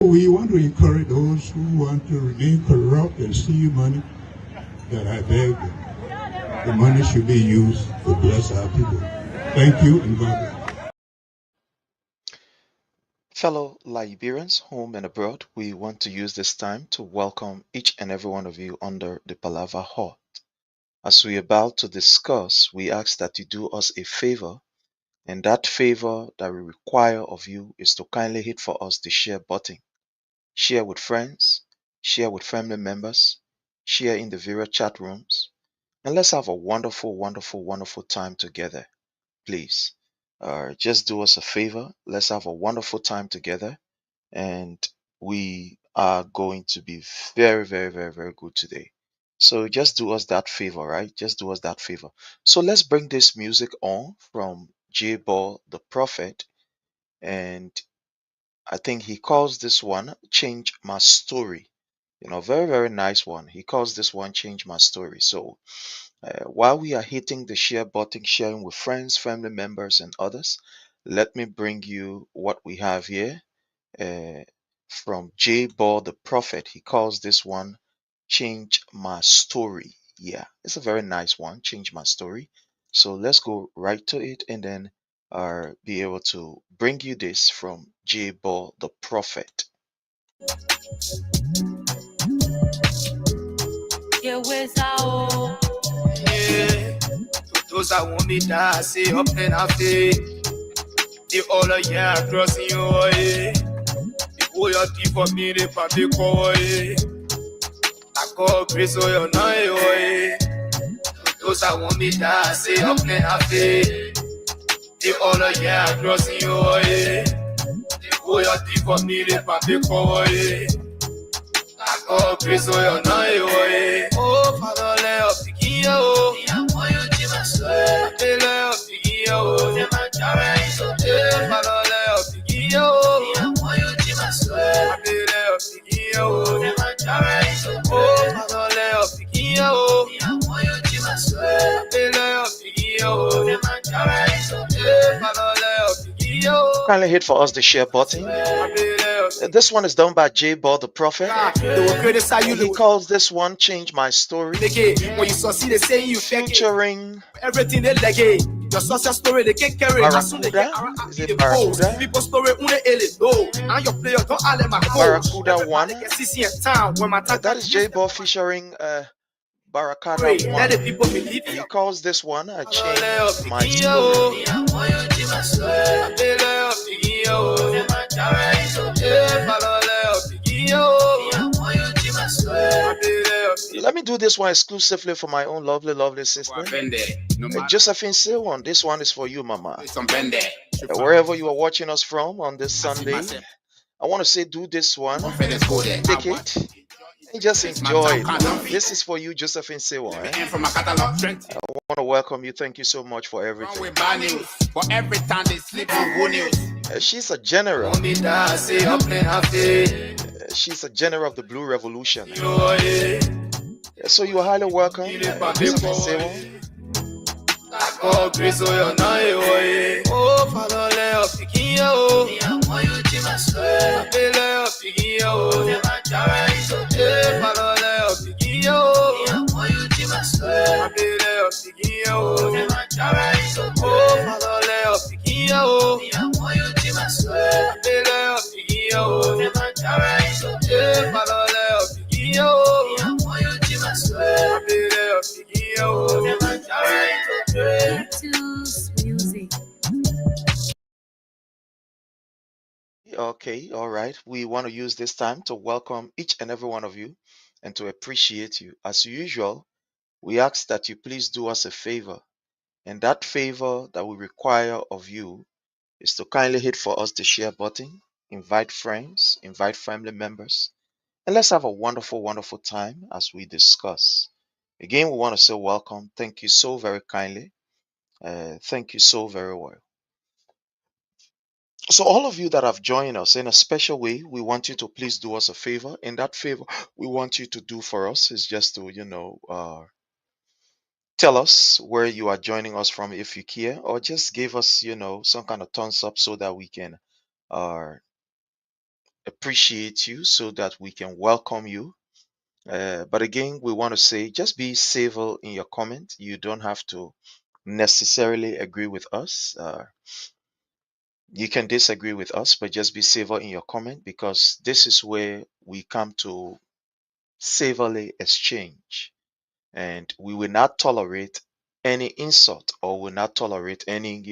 we want to encourage those who want to remain corrupt and steal money, that I beg the money should be used to bless our people. Thank you and God bless. Fellow Liberians, home and abroad, we want to use this time to welcome each and every one of you under the Palava Hut. As we are about to discuss, we ask that you do us a favor, and that favor that we require of you is to kindly hit for us the share button. Share with friends, share with family members, share in the various chat rooms, and let's have a wonderful, wonderful, wonderful time together. Please, just do us a favor. Let's have a wonderful time together, and we are going to be very, very, very, very good today. So just do us that favor, right? Just do us that favor. So let's bring this music on from J Ball the Prophet, and I think he calls this one Change My Story. Very, very nice one. He calls this one Change My Story. So while we are hitting the share button, sharing with friends, family members, and others, let me bring you what we have here uh, from J Ball the Prophet. He calls this one Change My Story. Yeah, it's a very nice one, Change My Story. So let's go right to it and then be able to bring you this from J Ball the Prophet. Yeah, those that want me die, say up and I feel. The all of yeah, crossing your way. The whole your teeth for me, they probably call way. I call grace or your night way. Those that want me die, say up and I feel. The all of yeah, crossing your way. The whole your teeth for me, they probably call way. I call grace or your night way. Oh, Father, let up the key, oh. Kindly hit for us the share button. This one is done by J Ball the Prophet. He calls this one Change My Story, featuring everything they legate. Your social story they can't carry. Barracuda. Is it Barracuda? People story and your player don't let my Barracuda 1. That is J Ball featuring Barracuda 1. He calls this one a Change My Story. Let me do this one exclusively for my own lovely, lovely sister, Josephine Silwan. This one is for you, Mama. Wherever you are watching us from on this Sunday, I want to say do this one, take it, and just enjoy it. This is for you, Josephine Silwan. I want to welcome you. Thank you so much for everything. She's a general. She's a general of the Blue Revolution. So you are highly welcome. Josephine Silwan. Oh, Chris, oh, you're not oh, Father, lay up the key, oh, lay up the key, oh, Father, lay up the key, oh, lay up the key, oh, Father, lay up the key, oh, lay up the key, oh, Father, lay up the key, oh, Okay, all right. We want to use this time to welcome each and every one of you and to appreciate you. As usual, we ask that you please do us a favor. And that favor that we require of you is to kindly hit for us the share button, invite friends, invite family members, and let's have a wonderful, wonderful time as we discuss. Again, we want to say welcome. Thank you so very kindly. Thank you so very well. So all of you that have joined us in a special way, we want you to please do us a favor. And that favor we want you to do for us is just to, tell us where you are joining us from if you care, or just give us, some kind of thumbs up so that we can appreciate you so that we can welcome you. But again, we want to say just be civil in your comment. You don't have to necessarily agree with us. You can disagree with us, but just be civil in your comment because this is where we come to civilly exchange, and we will not tolerate any insult or will not tolerate any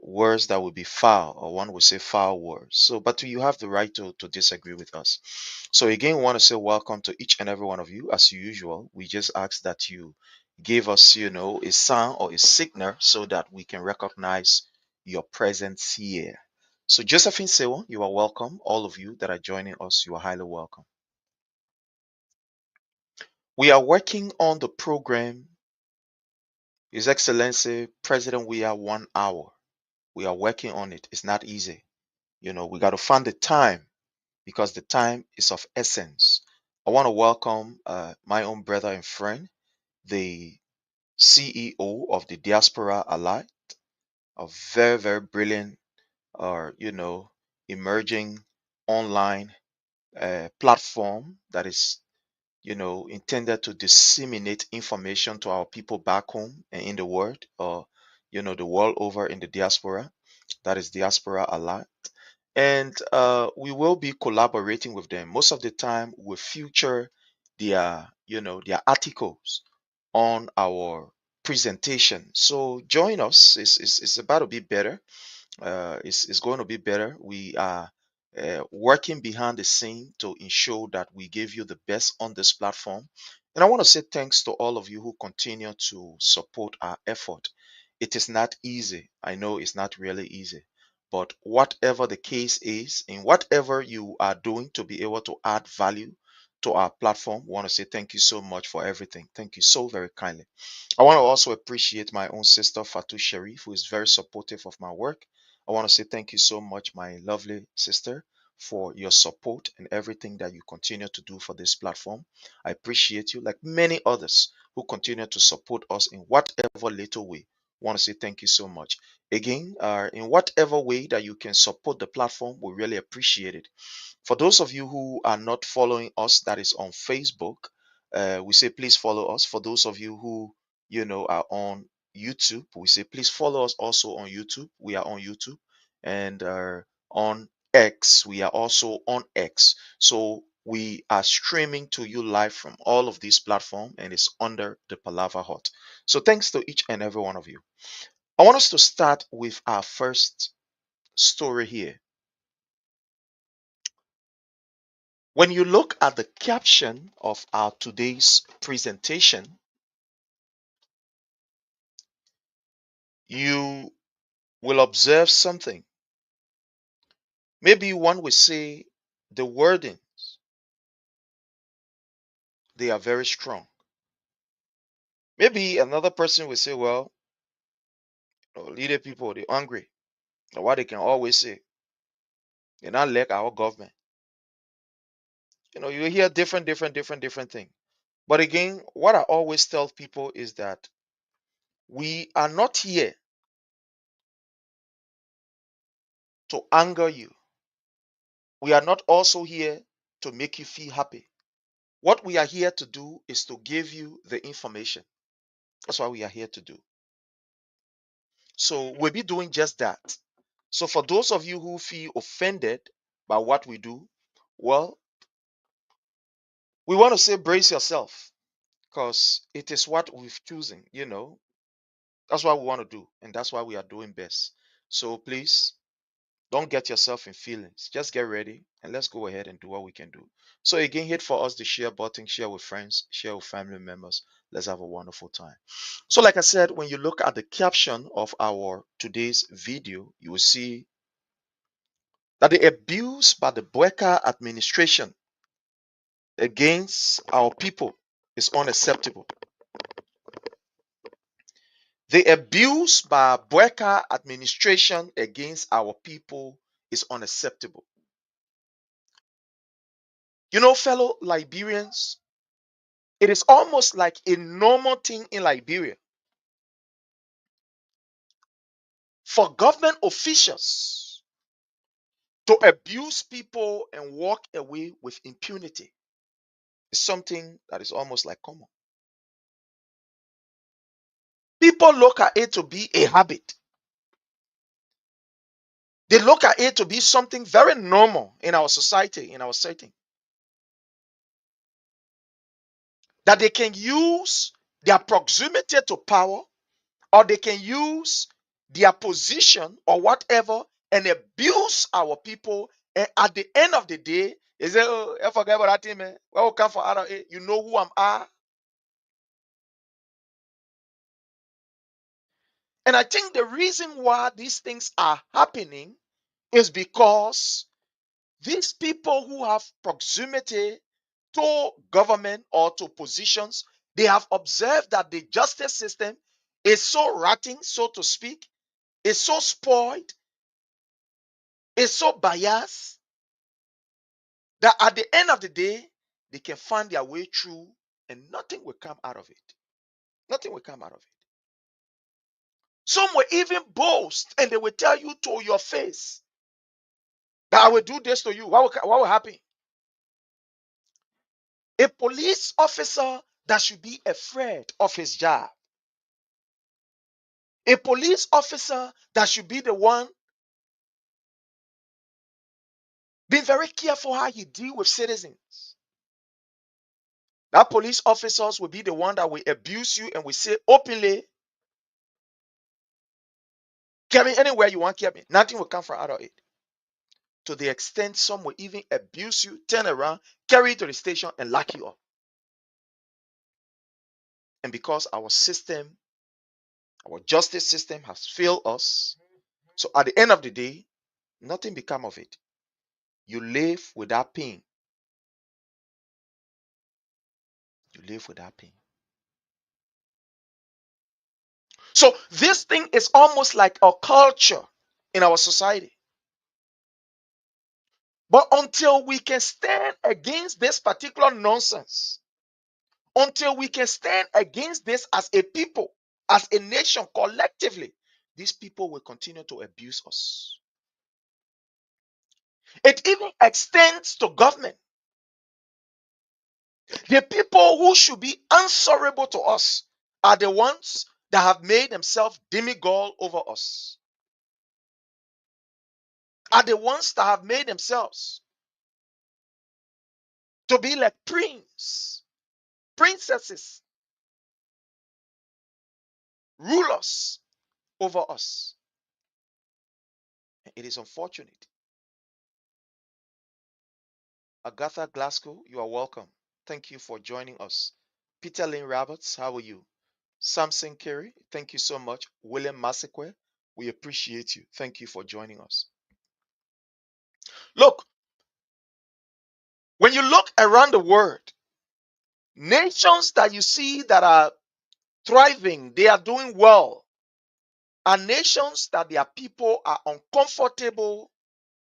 words that will be foul, or one will say foul words. So but you have the right to disagree with us. So again, we want to say welcome to each and every one of you. As usual, we just ask that you give us a sound or a signal so that we can recognize your presence here. So Josephine Sewo, you are welcome. All of you that are joining us, you are highly welcome. We are working on the program, His Excellency President. We are 1 hour. We are working on it. It's not easy. We got to find the time because the time is of essence. I want to welcome my own brother and friend, the CEO of the Diaspora Ally, a very, very brilliant, emerging online platform that is intended to disseminate information to our people back home and in the world, or the world over in the diaspora. That is Diaspora Ally. And we will be collaborating with them. Most of the time, we feature their articles on our presentation. So join us. It's about to be better. It's going to be better. We are working behind the scene to ensure that we give you the best on this platform. And I want to say thanks to all of you who continue to support our effort. It is not easy. I know it's not really easy. But whatever the case is, in whatever you are doing to be able to add value to our platform, I want to say thank you so much for everything. Thank you so very kindly. I want to also appreciate my own sister Fatu Sharif, who is very supportive of my work. I want to say thank you so much, my lovely sister, for your support and everything that you continue to do for this platform. I appreciate you, like many others who continue to support us in whatever little way. I want to say thank you so much. Again, in whatever way that you can support the platform, we really appreciate it. For those of you who are not following us, that is on Facebook, we say please follow us. For those of you who are on YouTube, we say please follow us also on YouTube. We are on YouTube, and on X, we are also on X. So we are streaming to you live from all of these platforms, and it's under the Palava Hut. So thanks to each and every one of you. I want us to start with our first story here. When you look at the caption of our today's presentation, you will observe something. Maybe one will say the wordings, they are very strong. Maybe another person will say, well, leader people, they're hungry. Or what they can always say, they're not like our government. You hear different things. But again, what I always tell people is that we are not here to anger you. We are not also here to make you feel happy. What we are here to do is to give you the information. That's what we are here to do. So we'll be doing just that. So for those of you who feel offended by what we do, well, we want to say brace yourself because it is what we've chosen. That's what we want to do, and that's why we are doing best. So please don't get yourself in feelings. Just get ready and let's go ahead and do what we can do. So again, hit for us the share button, share with friends, share with family members. Let's have a wonderful time. So like I said, when you look at the caption of our today's video, you will see that the abuse by the Boakai administration against our people is unacceptable. The abuse by Boakai administration against our people is unacceptable. Fellow Liberians, it is almost like a normal thing in Liberia for government officials To abuse people and walk away with impunity is something that is almost like common. People look at it to be a habit. They look at it to be something very normal in our society, in our setting. That they can use their proximity to power, or they can use their position or whatever and abuse our people. And at the end of the day, they say, "Oh, I forget about that thing, man. Where we come from out of it? You know who I am." And I think the reason why these things are happening is because these people who have proximity to government or to positions, they have observed that the justice system is so rotten, so to speak, is so spoiled, is so biased, that at the end of the day, they can find their way through and nothing will come out of it. Nothing will come out of it. Some will even boast and they will tell you to your face that I will do this to you. What will happen? A police officer that should be afraid of his job. A police officer that should be the one being very careful how he deal with citizens. That police officers will be the one that will abuse you and will say openly, carry anywhere you want, carry. Nothing will come from out of it. To the extent some will even abuse you, turn around, carry you to the station and lock you up. And because our system, our justice system has failed us, so at the end of the day, nothing become of it. You live without pain. You live without pain. So this thing is almost like a culture in our society. But until we can stand against this particular nonsense, until we can stand against this as a people, as a nation, collectively, these people will continue to abuse us. It even extends to government. The people who should be answerable to us are the ones that have made themselves demigod over us, are the ones that have made themselves to be like princesses, rulers over us. It is unfortunate. Agatha Glasgow, you are welcome. Thank you for joining us. Peter Lynn Roberts, how are you? Samson Kerry, thank you so much. William Masekwe, we appreciate you. Thank you for joining us. Look, when you look around the world, nations that you see that are thriving, they are doing well, are nations that their people are uncomfortable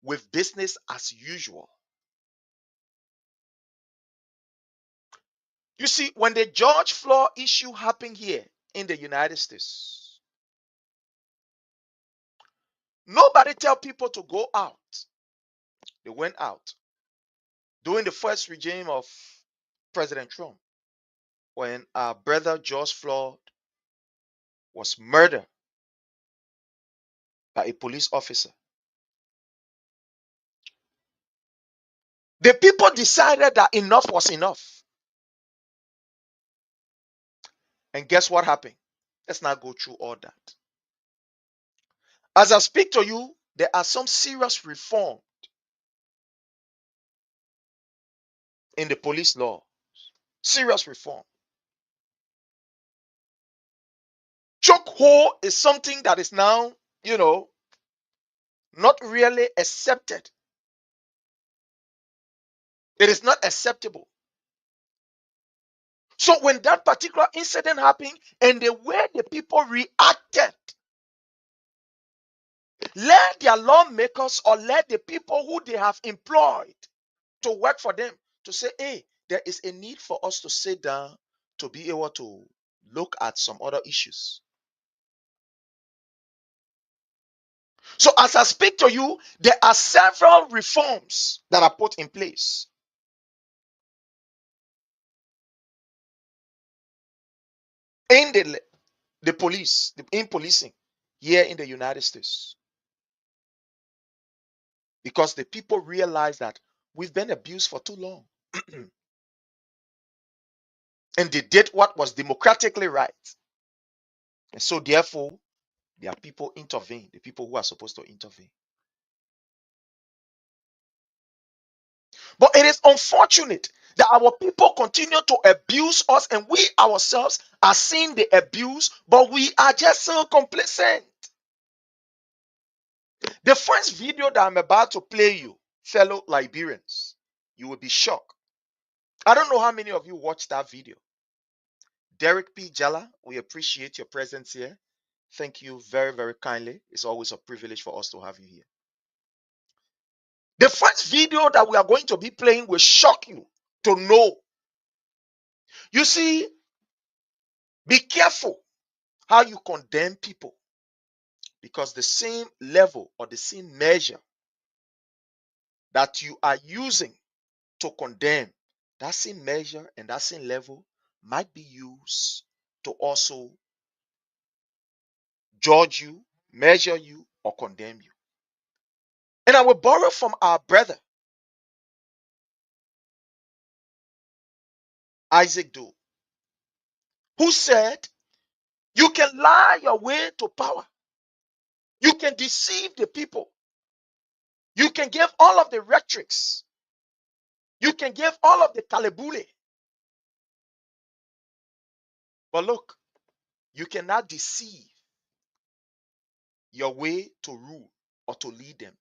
with business as usual. You see, when the George Floyd issue happened here in the United States, nobody tell people to go out. They went out. During the first regime of President Trump, when our brother George Floyd was murdered by a police officer, the people decided that enough was enough. And guess what happened? Let's not go through all that. As I speak to you, there are some serious reform in the police law. Serious reform. Chokehold is something that is now, not really accepted. It is not acceptable. So when that particular incident happened and the way the people reacted, let their lawmakers or let the people who they have employed to work for them to say, hey, there is a need for us to sit down to be able to look at some other issues. So as I speak to you, there are several reforms that are put in place in the police, in policing here in the United States. Because the people realize that we've been abused for too long. And they did what was democratically right. And so therefore, there are people intervene, the people who are supposed to intervene. But it is unfortunate that our people continue to abuse us, and we ourselves are seeing the abuse, but we are just so complacent. The first video that I'm about to play you, fellow Liberians, you will be shocked. I don't know how many of you watched that video. Derek P. Jalla, we appreciate your presence here. Thank you very, very kindly. It's always a privilege for us to have you here. The first video that we are going to be playing will shock you to know. You see, be careful how you condemn people, because the same level or the same measure that you are using to condemn, that same measure and that same level might be used to also judge you, measure you, or condemn you. And I will borrow from our brother Isaac Doe, who said, you can lie your way to power. You can deceive the people. You can give all of the rhetorics. You can give all of the kalebule. But look, you cannot deceive your way to rule or to lead them.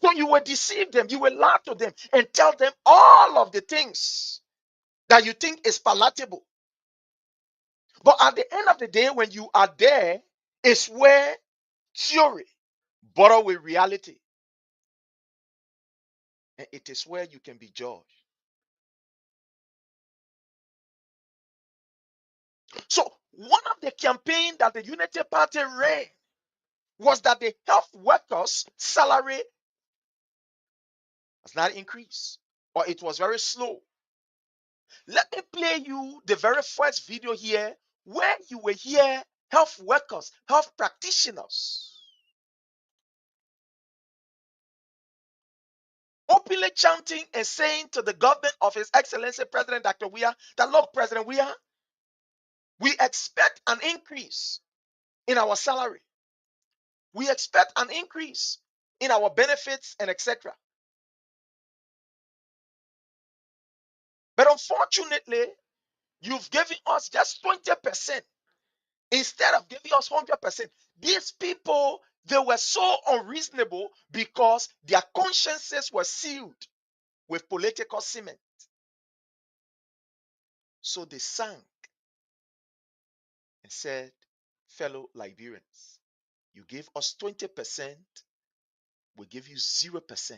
So you will deceive them, you will lie to them and tell them all of the things that you think is palatable. But at the end of the day, when you are there, is where theory borrow with reality. And it is where you can be judged. So one of the campaigns that the Unity Party ran was that the health workers' salary has not increased, or it was very slow. Let me play you the very first video here where you will hear health workers, health practitioners openly chanting and saying to the government of His Excellency President Dr. Weah that, look, President Weah, we expect an increase in our salary. We expect an increase in our benefits and etc. But unfortunately, you've given us just 20% instead of giving us 100%. These people, they were so unreasonable because their consciences were sealed with political cement. So they sang and said, fellow Liberians, you gave us 20%, we give you 0%.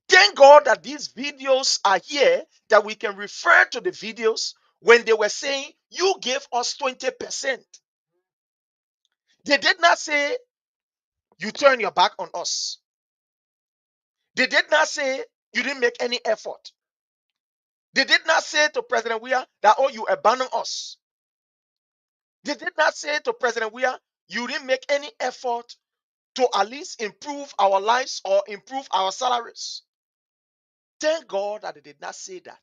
Thank God that these videos are here, that we can refer to the videos when they were saying, you gave us 20%. They did not say, you turn your back on us. They did not say, you didn't make any effort. They did not say to President Weah that, oh, you abandoned us. They did not say to President Weah, you didn't make any effort to at least improve our lives or improve our salaries. Thank God that they did not say that.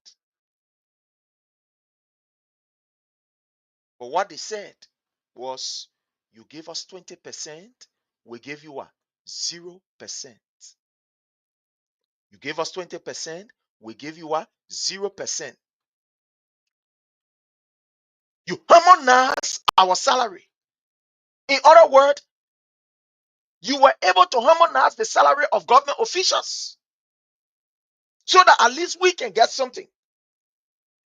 But what they said was, you gave us 20%, we gave you what? 0%. You gave us 20%, we give you what? 0%. You harmonize our salary. In other words, you were able to harmonize the salary of government officials so that at least we can get something.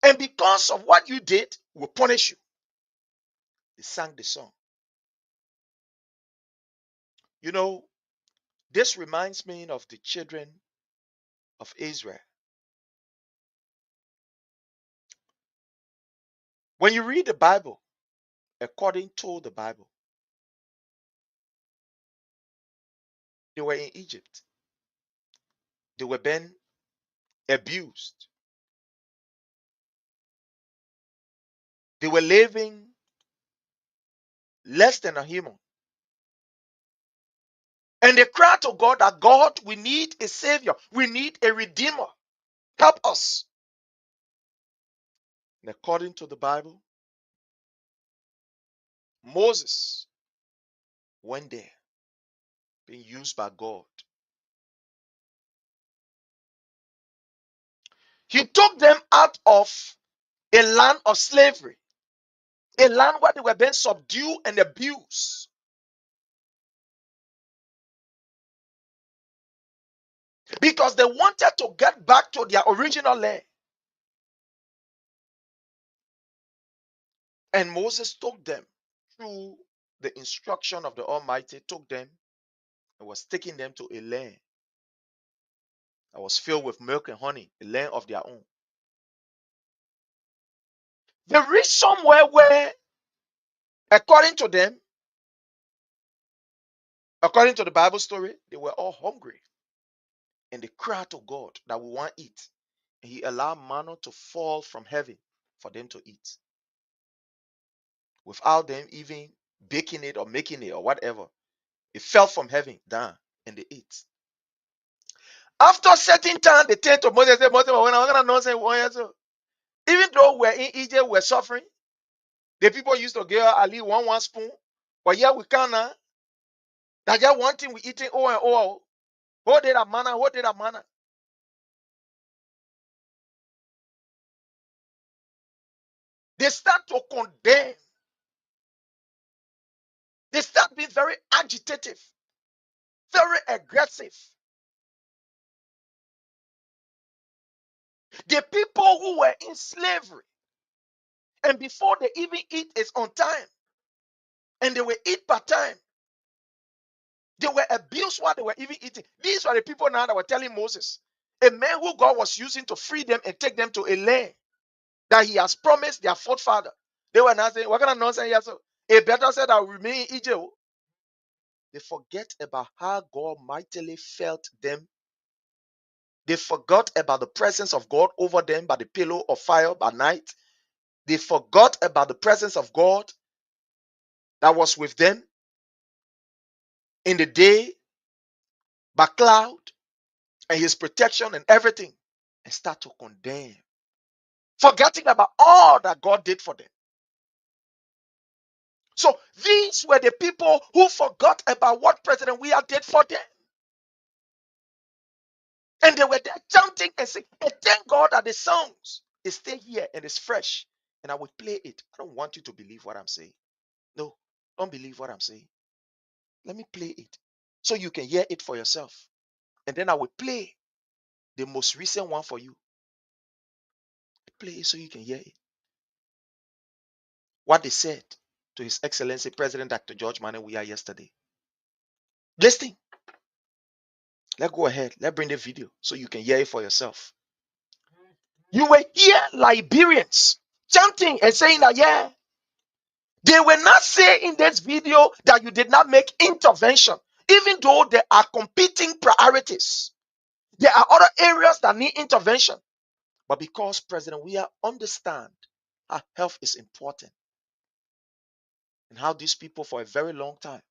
And because of what you did, we'll punish you. They sang the song. You know, this reminds me of the children of Israel. When you read the Bible, according to the Bible, They were in Egypt. They were being abused. They were living less than a human. And they cried to God that God, we need a savior. We need a redeemer. Help us. And according to the Bible, Moses went there, being used by God. He took them out of a land of slavery, a land where they were being subdued and abused. Because they wanted to get back to their original land. And Moses took them through the instruction of the Almighty, took them and was taking them to a land that was filled with milk and honey, a land of their own. They reached somewhere where, according to them, according to the Bible story, they were all hungry. And they cried to God that we want to eat. And He allowed manna to fall from heaven for them to eat. Without them even baking it or making it or whatever. It fell from heaven down and they ate. After a certain time, they turned to Moses and said, Moses, we're going to even though we're in Egypt, we're suffering. The people used to give at least one spoon. But yeah, we can't now. That's just one thing we eating oh and oh. What did that manna? What did that manna? They start to condemn. They start being very agitative, very aggressive. The people who were in slavery, and before they even eat is on time, and they will eat per time. They were abused while they were even eating. These were the people now that were telling Moses, a man who God was using to free them and take them to a land that He has promised their forefather. They were now saying, what kind of nonsense here? So a better said that we remain in Egypt. They forget about how God mightily felt them. They forgot about the presence of God over them by the pillar of fire by night. They forgot about the presence of God that was with them in the day by cloud and His protection and everything, and start to condemn, forgetting about all that God did for them. So these were the people who forgot about what President Weah did for them. And they were there chanting and saying, and thank God that the songs is still here and it's fresh. And I will play it. I don't want you to believe what I'm saying. No, don't believe what I'm saying. Let me play it so you can hear it for yourself. And then I will play the most recent one for you. Play it so you can hear it. What they said to His Excellency President Dr. George Manneh Weah yesterday. Listen. Let's go ahead. Let's bring the video so you can hear it for yourself. You will hear Liberians chanting and saying that, yeah, they will not say in this video that you did not make intervention, even though there are competing priorities. There are other areas that need intervention. But because President Weah understands how health is important and how these people for a very long time,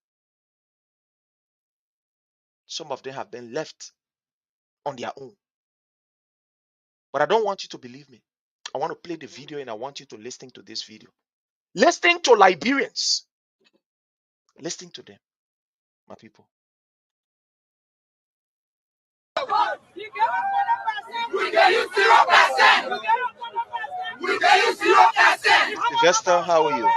some of them have been left on their own. But I don't want you to believe me. I want to play the video and I want you to listen to this video. Listen to Liberians. Listen to them, my people. Sylvester, how are you? No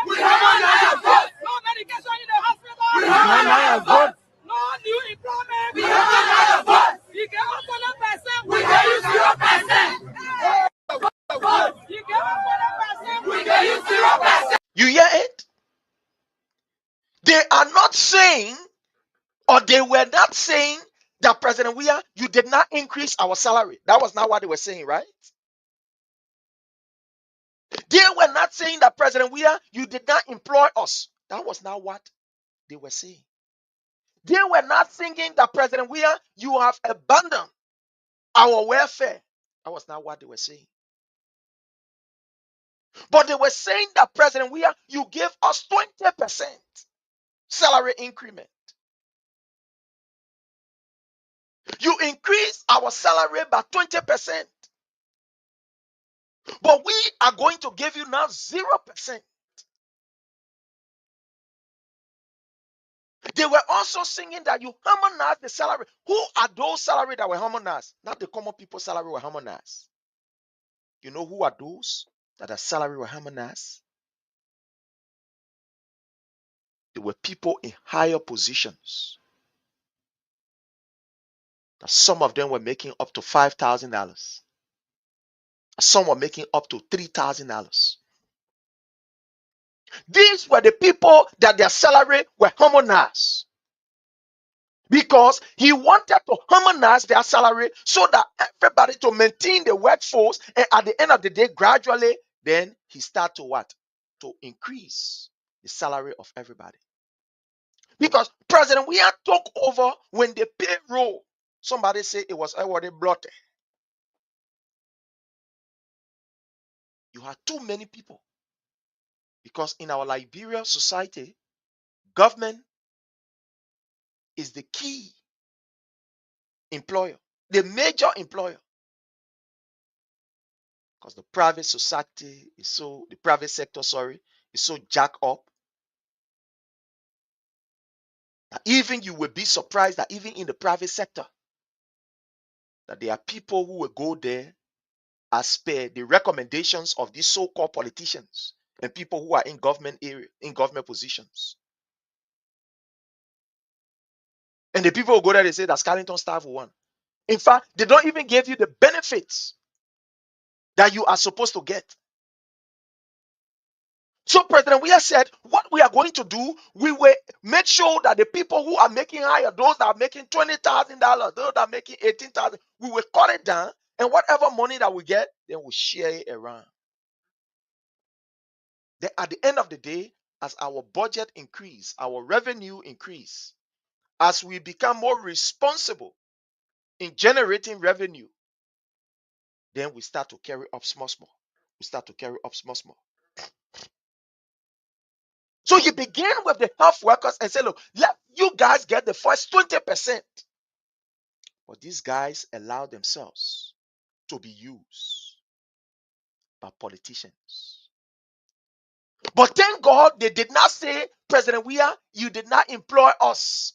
medication in the hospital. No new employment. We have you get 100%. We get you 0%. You get 100%. We get you 0%. You hear it? They are not saying, or they were not saying that President Weah, you did not increase our salary. That was not what they were saying, right? They were not saying that President Weah, you did not employ us. That was not what they were saying. They were not singing that President Weah, you have abandoned our welfare. That was not what they were saying. But they were saying that President Weah, you gave us 20% salary increment. You increased our salary by 20%. But we are going to give you now 0%. They were also singing that you harmonize the salary. Who are those salary that were harmonized? Not the common people salary were harmonized. You know who are those that their salary were harmonized? They were people in higher positions. That some of them were making up to $5,000. Some were making up to $3,000. These were the people that their salary were harmonized. Because he wanted to harmonize their salary so that everybody to maintain the workforce, and at the end of the day, gradually, then he started to what? To increase the salary of everybody. Because President Weah took over when the payroll, somebody said it was already bloated. You had too many people. Because in our Liberian society, government is the key employer, the major employer. Because the private society is so, the private sector, sorry, is so jacked up that even you will be surprised that even in the private sector, that there are people who will go there as per the recommendations of these so-called politicians and people who are in government area, in government positions. And the people who go there, they say that Scarlington staff will want. In fact, they don't even give you the benefits that you are supposed to get. So President Weah said, what we are going to do, we will make sure that the people who are making higher, those that are making $20,000, those that are making $18,000, we will cut it down, and whatever money that we get, then we'll share it around. Then at the end of the day, as our budget increase, our revenue increase, as we become more responsible in generating revenue, then we start to carry up small. We start to carry up small. So you begin with the health workers and say, look, let you guys get the first 20%. But these guys allow themselves to be used by politicians. But thank God they did not say, President Weah, you did not employ us.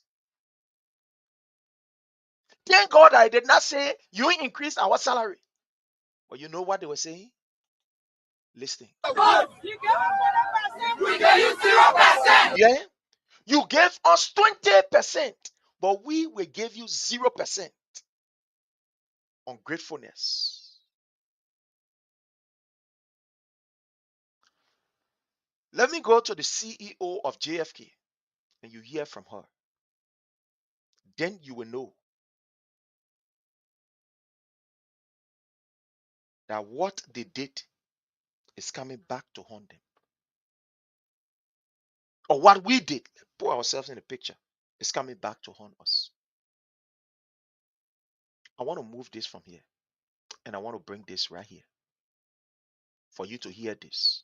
Thank God I did not say, you increased our salary. But you know what they were saying? Listen. Yeah? You gave us 20%, but we will give you 0% ungratefulness. Let me go to the CEO of JFK and you hear from her. Then you will know that what they did is coming back to haunt them. Or what we did, put ourselves in the picture, is coming back to haunt us. I want to move this from here and I want to bring this right here for you to hear this.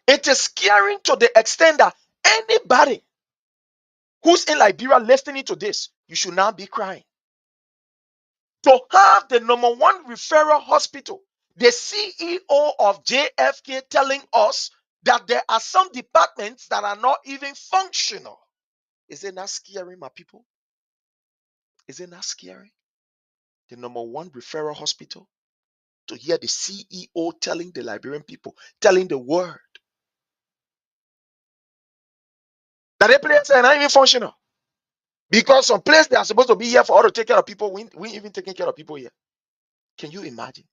It is scaring to the extent that anybody who's in Liberia listening to this, you should now be crying. To have the #1 referral hospital, the CEO of JFK telling us that there are some departments that are not even functional. Is it not scary, my people? Is it not scary? The #1 referral hospital, to hear the CEO telling the Liberian people, telling the world that the places are not even functional. Because some place they are supposed to be here for all to take care of people, we ain't even taking care of people here. Can you imagine?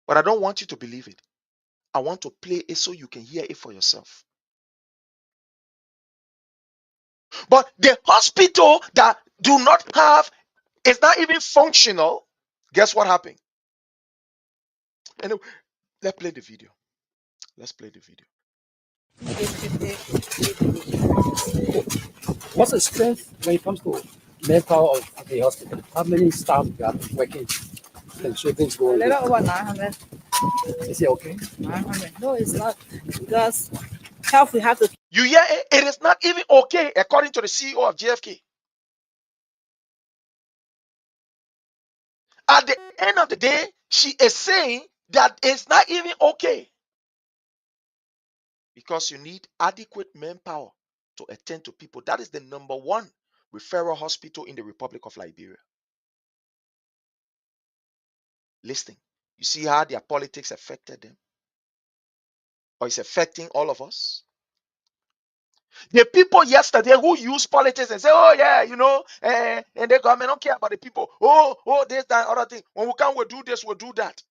But I don't want you to believe it. I want to play it so you can hear it for yourself. But the hospital that do not have, is not even functional, guess what happened? And let's play the video. Let's play the video. What's the strength when it comes to manpower of the hospital? How many staff you are working and so things A going little good? over 900. Is it okay? 900. No, it's not. Because health, we have to. You hear it? It is not even okay, according to the CEO of JFK. At the end of the day, she is saying that it's not even okay because you need adequate manpower to attend to people. That is the number one referral hospital in the Republic of Liberia. Listen, you see how their politics affected them, or it's affecting all of us. The people yesterday who use politics and say, oh yeah, and the government don't care about the people. Oh, this, that, other thing. When we come, we'll do this, we'll do that.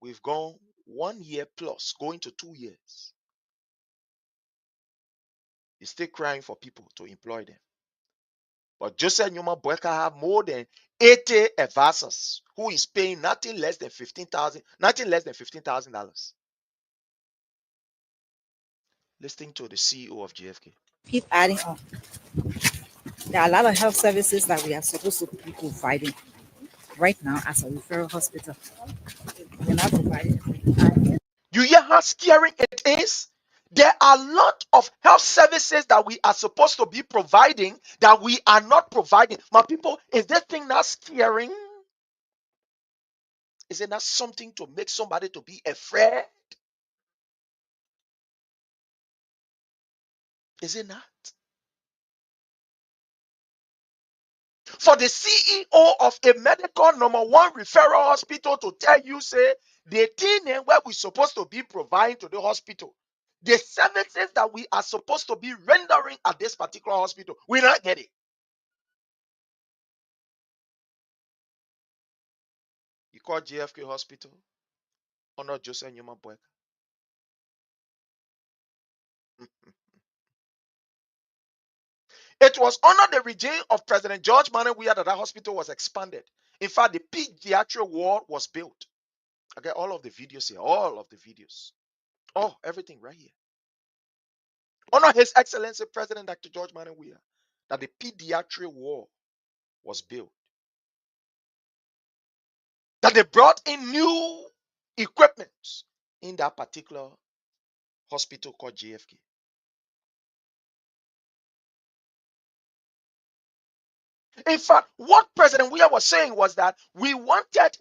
We've gone 1 year plus, going to 2 years. You're still crying for people to employ them. But Joseph Newman Boakai have more than 80 advisors who is paying nothing less than $15,000. Listening to the CEO of JFK. Keep adding on. There are a lot of health services that we are supposed to be providing right now as a referral hospital. We're not providing it. You hear how scary it is? There are a lot of health services that we are supposed to be providing that we are not providing. My people, is this thing not scaring? Is it not something to make somebody to be afraid? Is it not? For the CEO of a medical number one referral hospital to tell you, say, the thing where we're supposed to be providing to the hospital, the services that we are supposed to be rendering at this particular hospital, we not get it. You call JFK Hospital, or not Joseph Newman Boakai? It was under the regime of President George Weah that hospital was expanded. In fact, the pediatric ward was built. I get all of the videos here, all of the videos. Oh, everything right here. Honor His Excellency President Dr. George Weah that the pediatric ward was built. That they brought in new equipment in that particular hospital called JFK. In fact, what President Weah was saying was that he wanted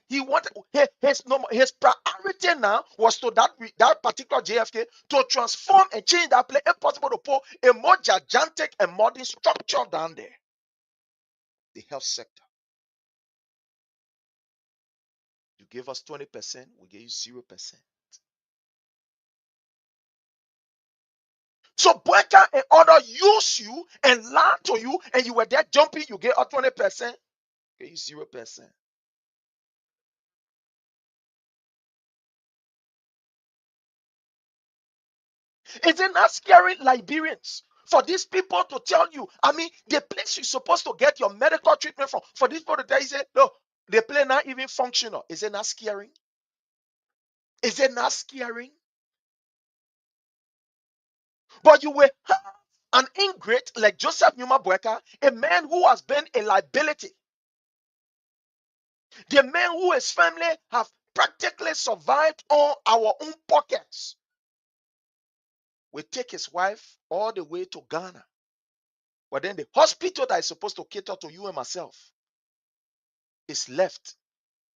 his priority now was to that particular JFK to transform and change that place, if possible, to put a more gigantic and modern structure down there. The health sector. You give us 20%, we give you 0%. So Boakai and other use you and lie to you, and you were there jumping, you get 20%, give you 0%. Is it not scary, Liberians? For these people to tell you, I mean, the place you're supposed to get your medical treatment from, for these people to tell you, say, no, the place not even functional. Is it not scary? Is it not scary? But you will have an ingrate like Joseph Newman Boakai, a man who has been a liability. The man who his family have practically survived on our own pockets. We take his wife all the way to Ghana. But then the hospital that is supposed to cater to you and myself is left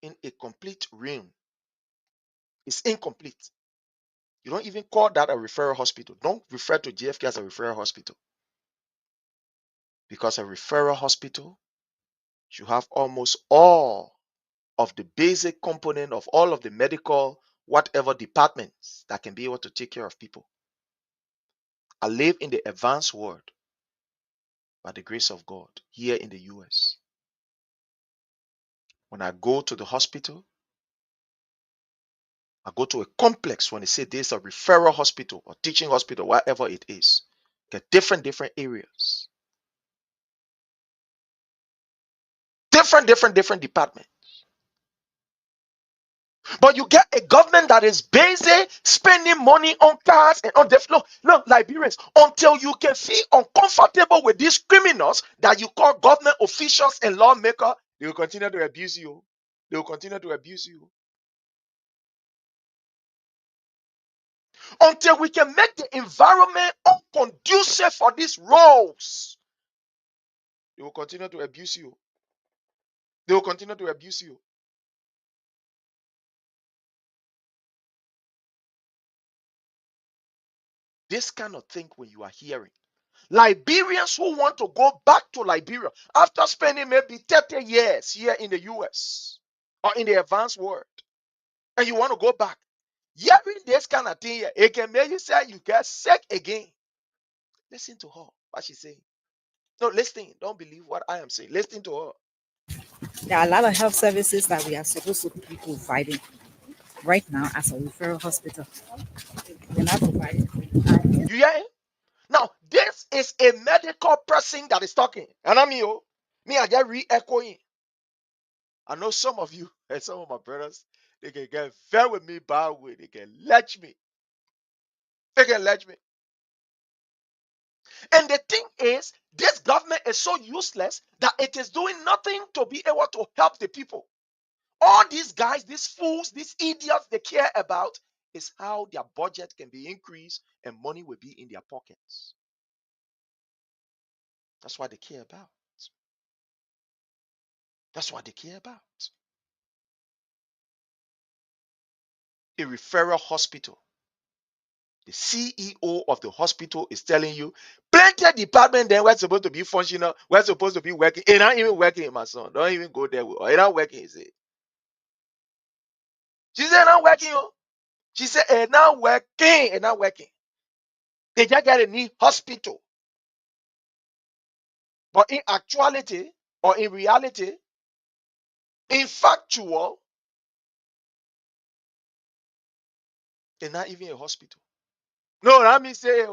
in a complete ruin. It's incomplete. You don't even call that a referral hospital. Don't refer to JFK as a referral hospital. Because a referral hospital should have almost all of the basic component of all of the medical, whatever departments that can be able to take care of people. I live in the advanced world by the grace of God here in the US. When I go to the hospital, I go to a complex when they say there's a referral hospital or teaching hospital, whatever it is. Get different areas. Different departments. But you get a government that is busy spending money on cars and on the floor. Look, Liberians, until you can feel uncomfortable with these criminals that you call government officials and lawmakers, they will continue to abuse you. They will continue to abuse you. Until we can make the environment unconducive for these roles, they will continue to abuse you. They will continue to abuse you. This kind of thing when you are hearing. Liberians who want to go back to Liberia after spending maybe 30 years here in the US or in the advanced world, and you want to go back. Hearing this kind of thing, it can make you say you get sick again. Listen to her, what she's saying. No, listen, don't believe what I am saying. Listen to her. There are a lot of health services that we are supposed to be providing right now as a referral hospital. We're not providing. You hear him? Now, this is a medical person that is talking. And I'm you. Me, I just re-echoing. I know some of you and some of my brothers, they can get fair with me bad way. They can ledge me. They can ledge me. And the thing is, this government is so useless that it is doing nothing to be able to help the people. All these guys, these fools, these idiots, they care about is how their budget can be increased and money will be in their pockets. That's what they care about. That's what they care about. A referral hospital. The CEO of the hospital is telling you, plenty of department then we're supposed to be functional, we're supposed to be working. It's not even working, my son. Don't even go there. It's not working, is it? She said, not working. She said, it's not working. It's not working. They just got a new hospital. But in actuality, or in reality, in factual, it's not even a hospital. No, let me say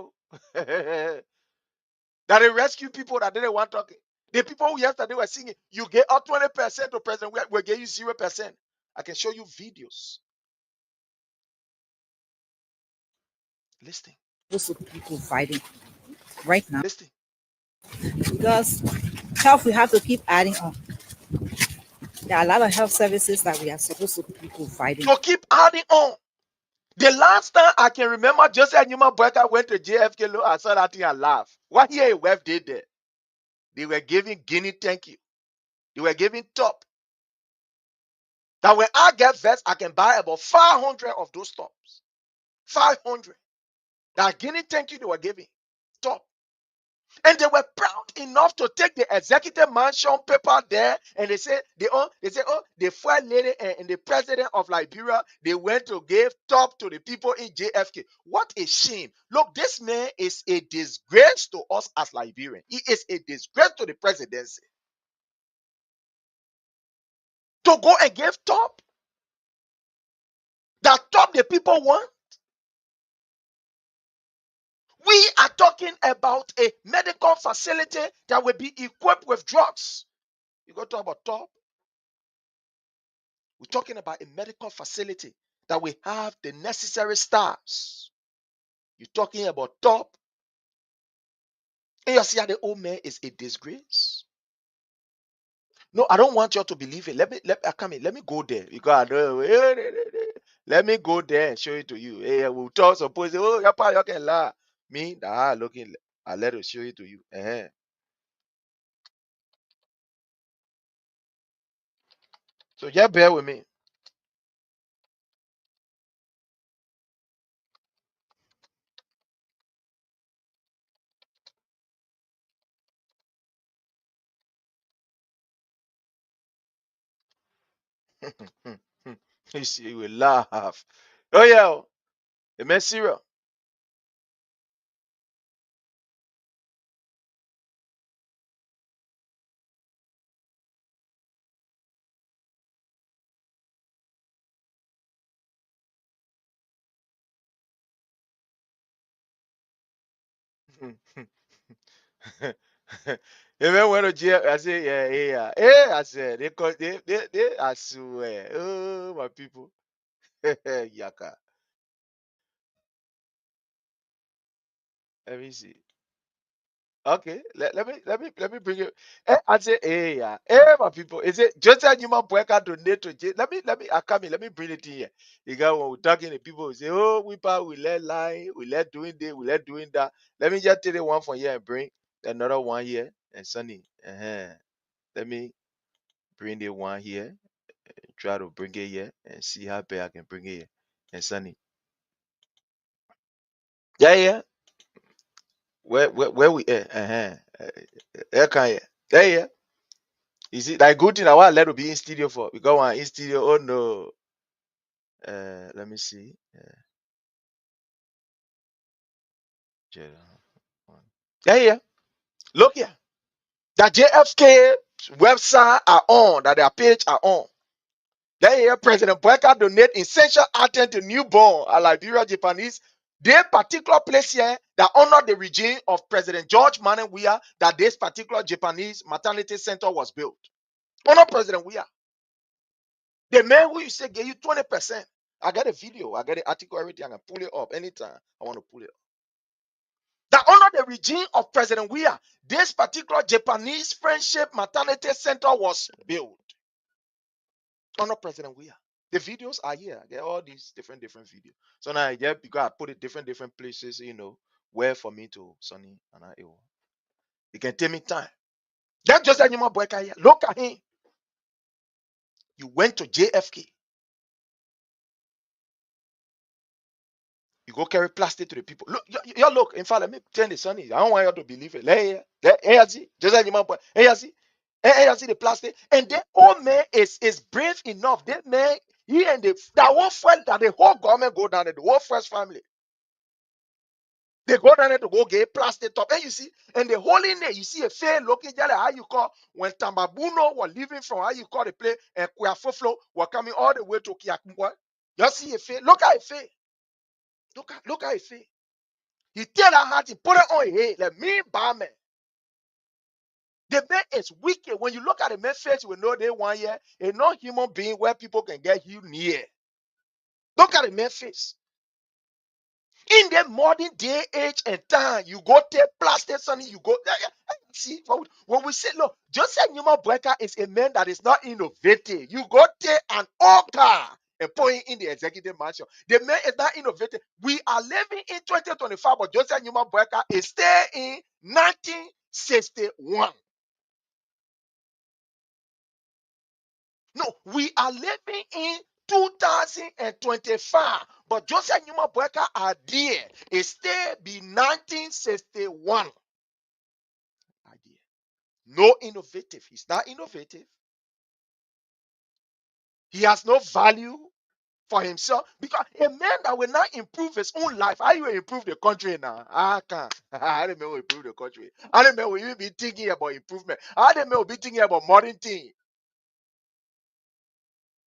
that they rescue people that didn't want talking. The people who yesterday were singing, you get up 20% to president, we gave you 0%. I can show you videos. Listen. Supposed to be providing right now Listen. because health we have to keep adding on. There are a lot of health services that we are supposed to be providing. To keep adding on. The last time I can remember, Joseph Newman Boakai went to JFK, look, I saw that thing and laughed. What here a wife did there? They were giving Guinea thank you. They were giving top. That when I get vest, I can buy about 500 of those tops. 500. That Guinea thank you they were giving. Top. And they were proud enough to take the executive mansion paper there, and they said, the first lady and the president of Liberia, they went to give top to the people in JFK. What a shame. Look, this man is a disgrace to us as Liberians. He is a disgrace to the presidency. To go and give top, that top the people want. We are talking about a medical facility that will be equipped with drugs. You go talk about top. We're talking about a medical facility that will have the necessary staffs. You're talking about top. And you see how the old man is a disgrace. No, I don't want you to believe it. Let me go there because I know. Let me go there and show it to you. Hey, we'll talk. Suppose, oh, you can lie. Me, that looking, I let it show it to you. So just bear with me. You see, you will laugh. Oh yeah, amen, serious. Even when I say, yeah, yeah, yeah. I said, I swear. Oh, my people. Yaka. Let me see. Okay, let me bring it. I say, hey, yeah, hey, my people. Is it just that you might work out donate to J? Let me, I come in. Let me bring it in here. You got when we're talking to people, we say, oh, we let lie, we let doing this, we let doing that. Let me just take the one from here and bring another one here and Sunny. Let me bring the one here. Try to bring it here and see how bad I can bring it here and Sunny. Yeah, yeah. Where we at? Okay, yeah, yeah. You see, like good thing I want let to be in studio for because one in studio. Oh no. Let me see. Jada. Yeah, yeah. Look here. The JFK website are on. That their page are on. Yeah, yeah. President Boakai donate essential item to newborn a Liberia Japanese. They particular place here that honor the regime of President George Manuel Weah that this particular Japanese maternity center was built. Honor President Weah. The man who you say gave you 20%. I got a video, I got an article, everything. I can pull it up anytime I want to pull it up. That under the regime of President Weah, this particular Japanese Friendship Maternity Center was built. Under President Weah. The videos are here. There are all these different videos. So now yeah, because I put it different places, where for me to Sonny and it can take me time. That just like my boy here. Look at him. You went to JFK. You go carry plastic to the people. Look, you look. In fact, let me tell the Sonny. I don't want you to believe it. Hey, see, just like my boy. Hey, see, see the plastic. And that old man is brave enough. That man, he and that whole friend that the whole government go down there, the whole first family. They go down there to go get plastic top. And you see, and the whole in there, you see a fair looking jelly, how you call when Tambabuno was leaving from how you call the place and Kuyafoflo were coming all the way to Kiakumwa. You see a fair. Look at a fair. Look at a fair. He tell that heart, he put it on his head. Like me, barman. The man is wicked. When you look at the man's face, you will know they 1 year. A non-human being where people can get healed near. Look at the man's face. In the modern day, age, and time, you go take plastic, sonny, you go. See, when we say, look, Joseph Newman Boakai is a man that is not innovative. You go take an old car and put it in the executive mansion. The man is not innovative. We are living in 2025, but Joseph Newman Boakai is still in 1961. No, we are living in 2025, but Joseph Newman Boakai idea is still be 1961 idea. No innovative. He's not innovative. He has no value for himself because a man that will not improve his own life, how you will improve the country now? I can't. How the man will improve the country? How the man will even be thinking about improvement? How the man will be thinking about modern things?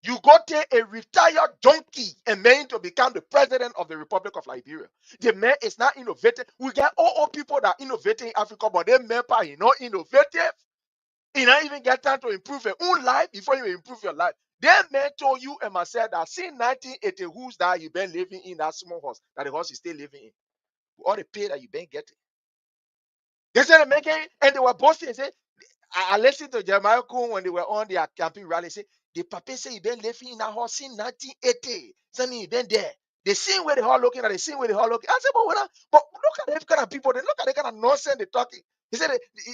You go take a retired donkey and man to become the president of the Republic of Liberia. The man is not innovative. We get all people that are innovating in Africa, but they man is not innovative. He not even get time to improve your own life before you improve your life. That man told you and myself that since 1980, who's that you been living in that small house, that the house is still living in. All the pay that you been getting. They said the man came and they were boasting and said, I listened to Jeremiah Kuhn when they were on their camping rally. Say the papa say he been living in that house since 1980. Something he been there. They seen where the hall looking at. They seen where the hall looking. I said, but look at the kind of people. They look at the kind of nonsense they talking. He said,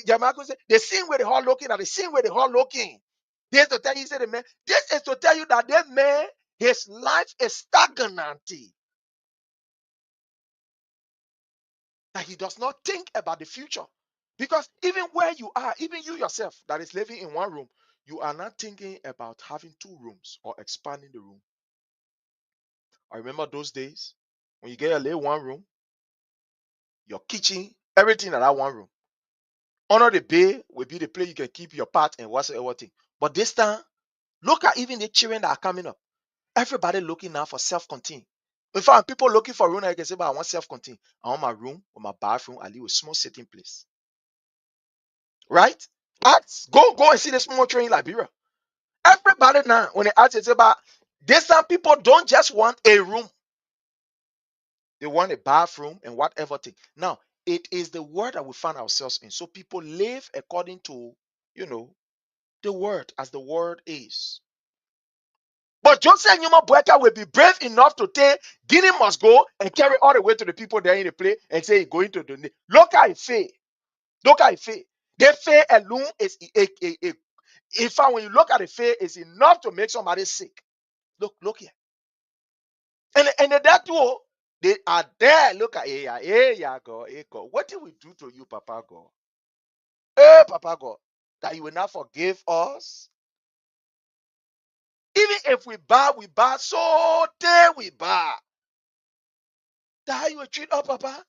Jeremiah Kuhn said they seen where the hall looking at. They seen where the hall looking. This to tell you, he said, man, this is to tell you that that man, his life is stagnant. That he does not think about the future. Because even where you are, even you yourself that is living in one room, you are not thinking about having 2 rooms or expanding the room. I remember those days when you get a little one room, your kitchen, everything in that one room. Under the bay will be the place you can keep your part and whatsoever thing. But this time, look at even the children that are coming up. Everybody looking now for self-contained. In fact, people looking for a room, I can say, but I want self-contained. I want my room or my bathroom, I live a small sitting place. Right? Go and see the small train in Liberia. Everybody now, when they ask you about These some people don't just want a room. They want a bathroom and whatever thing. Now, it is the word that we find ourselves in. So people live according to, the word as the word is. But Joseph and Yuma Boakai will be brave enough to take Guinea must go and carry all the way to the people there in the play and say he's going to donate. Look at it. Look at it. The faith alone is in fact, when you look at the faith, it's enough to make somebody sick. Look here. And that too, they are there. Look at yeah, God, hey, God. What did we do to you, Papa God? Hey, Papa God, that you will not forgive us? Even if we bow, so there we bow. That how you will treat us, Papa?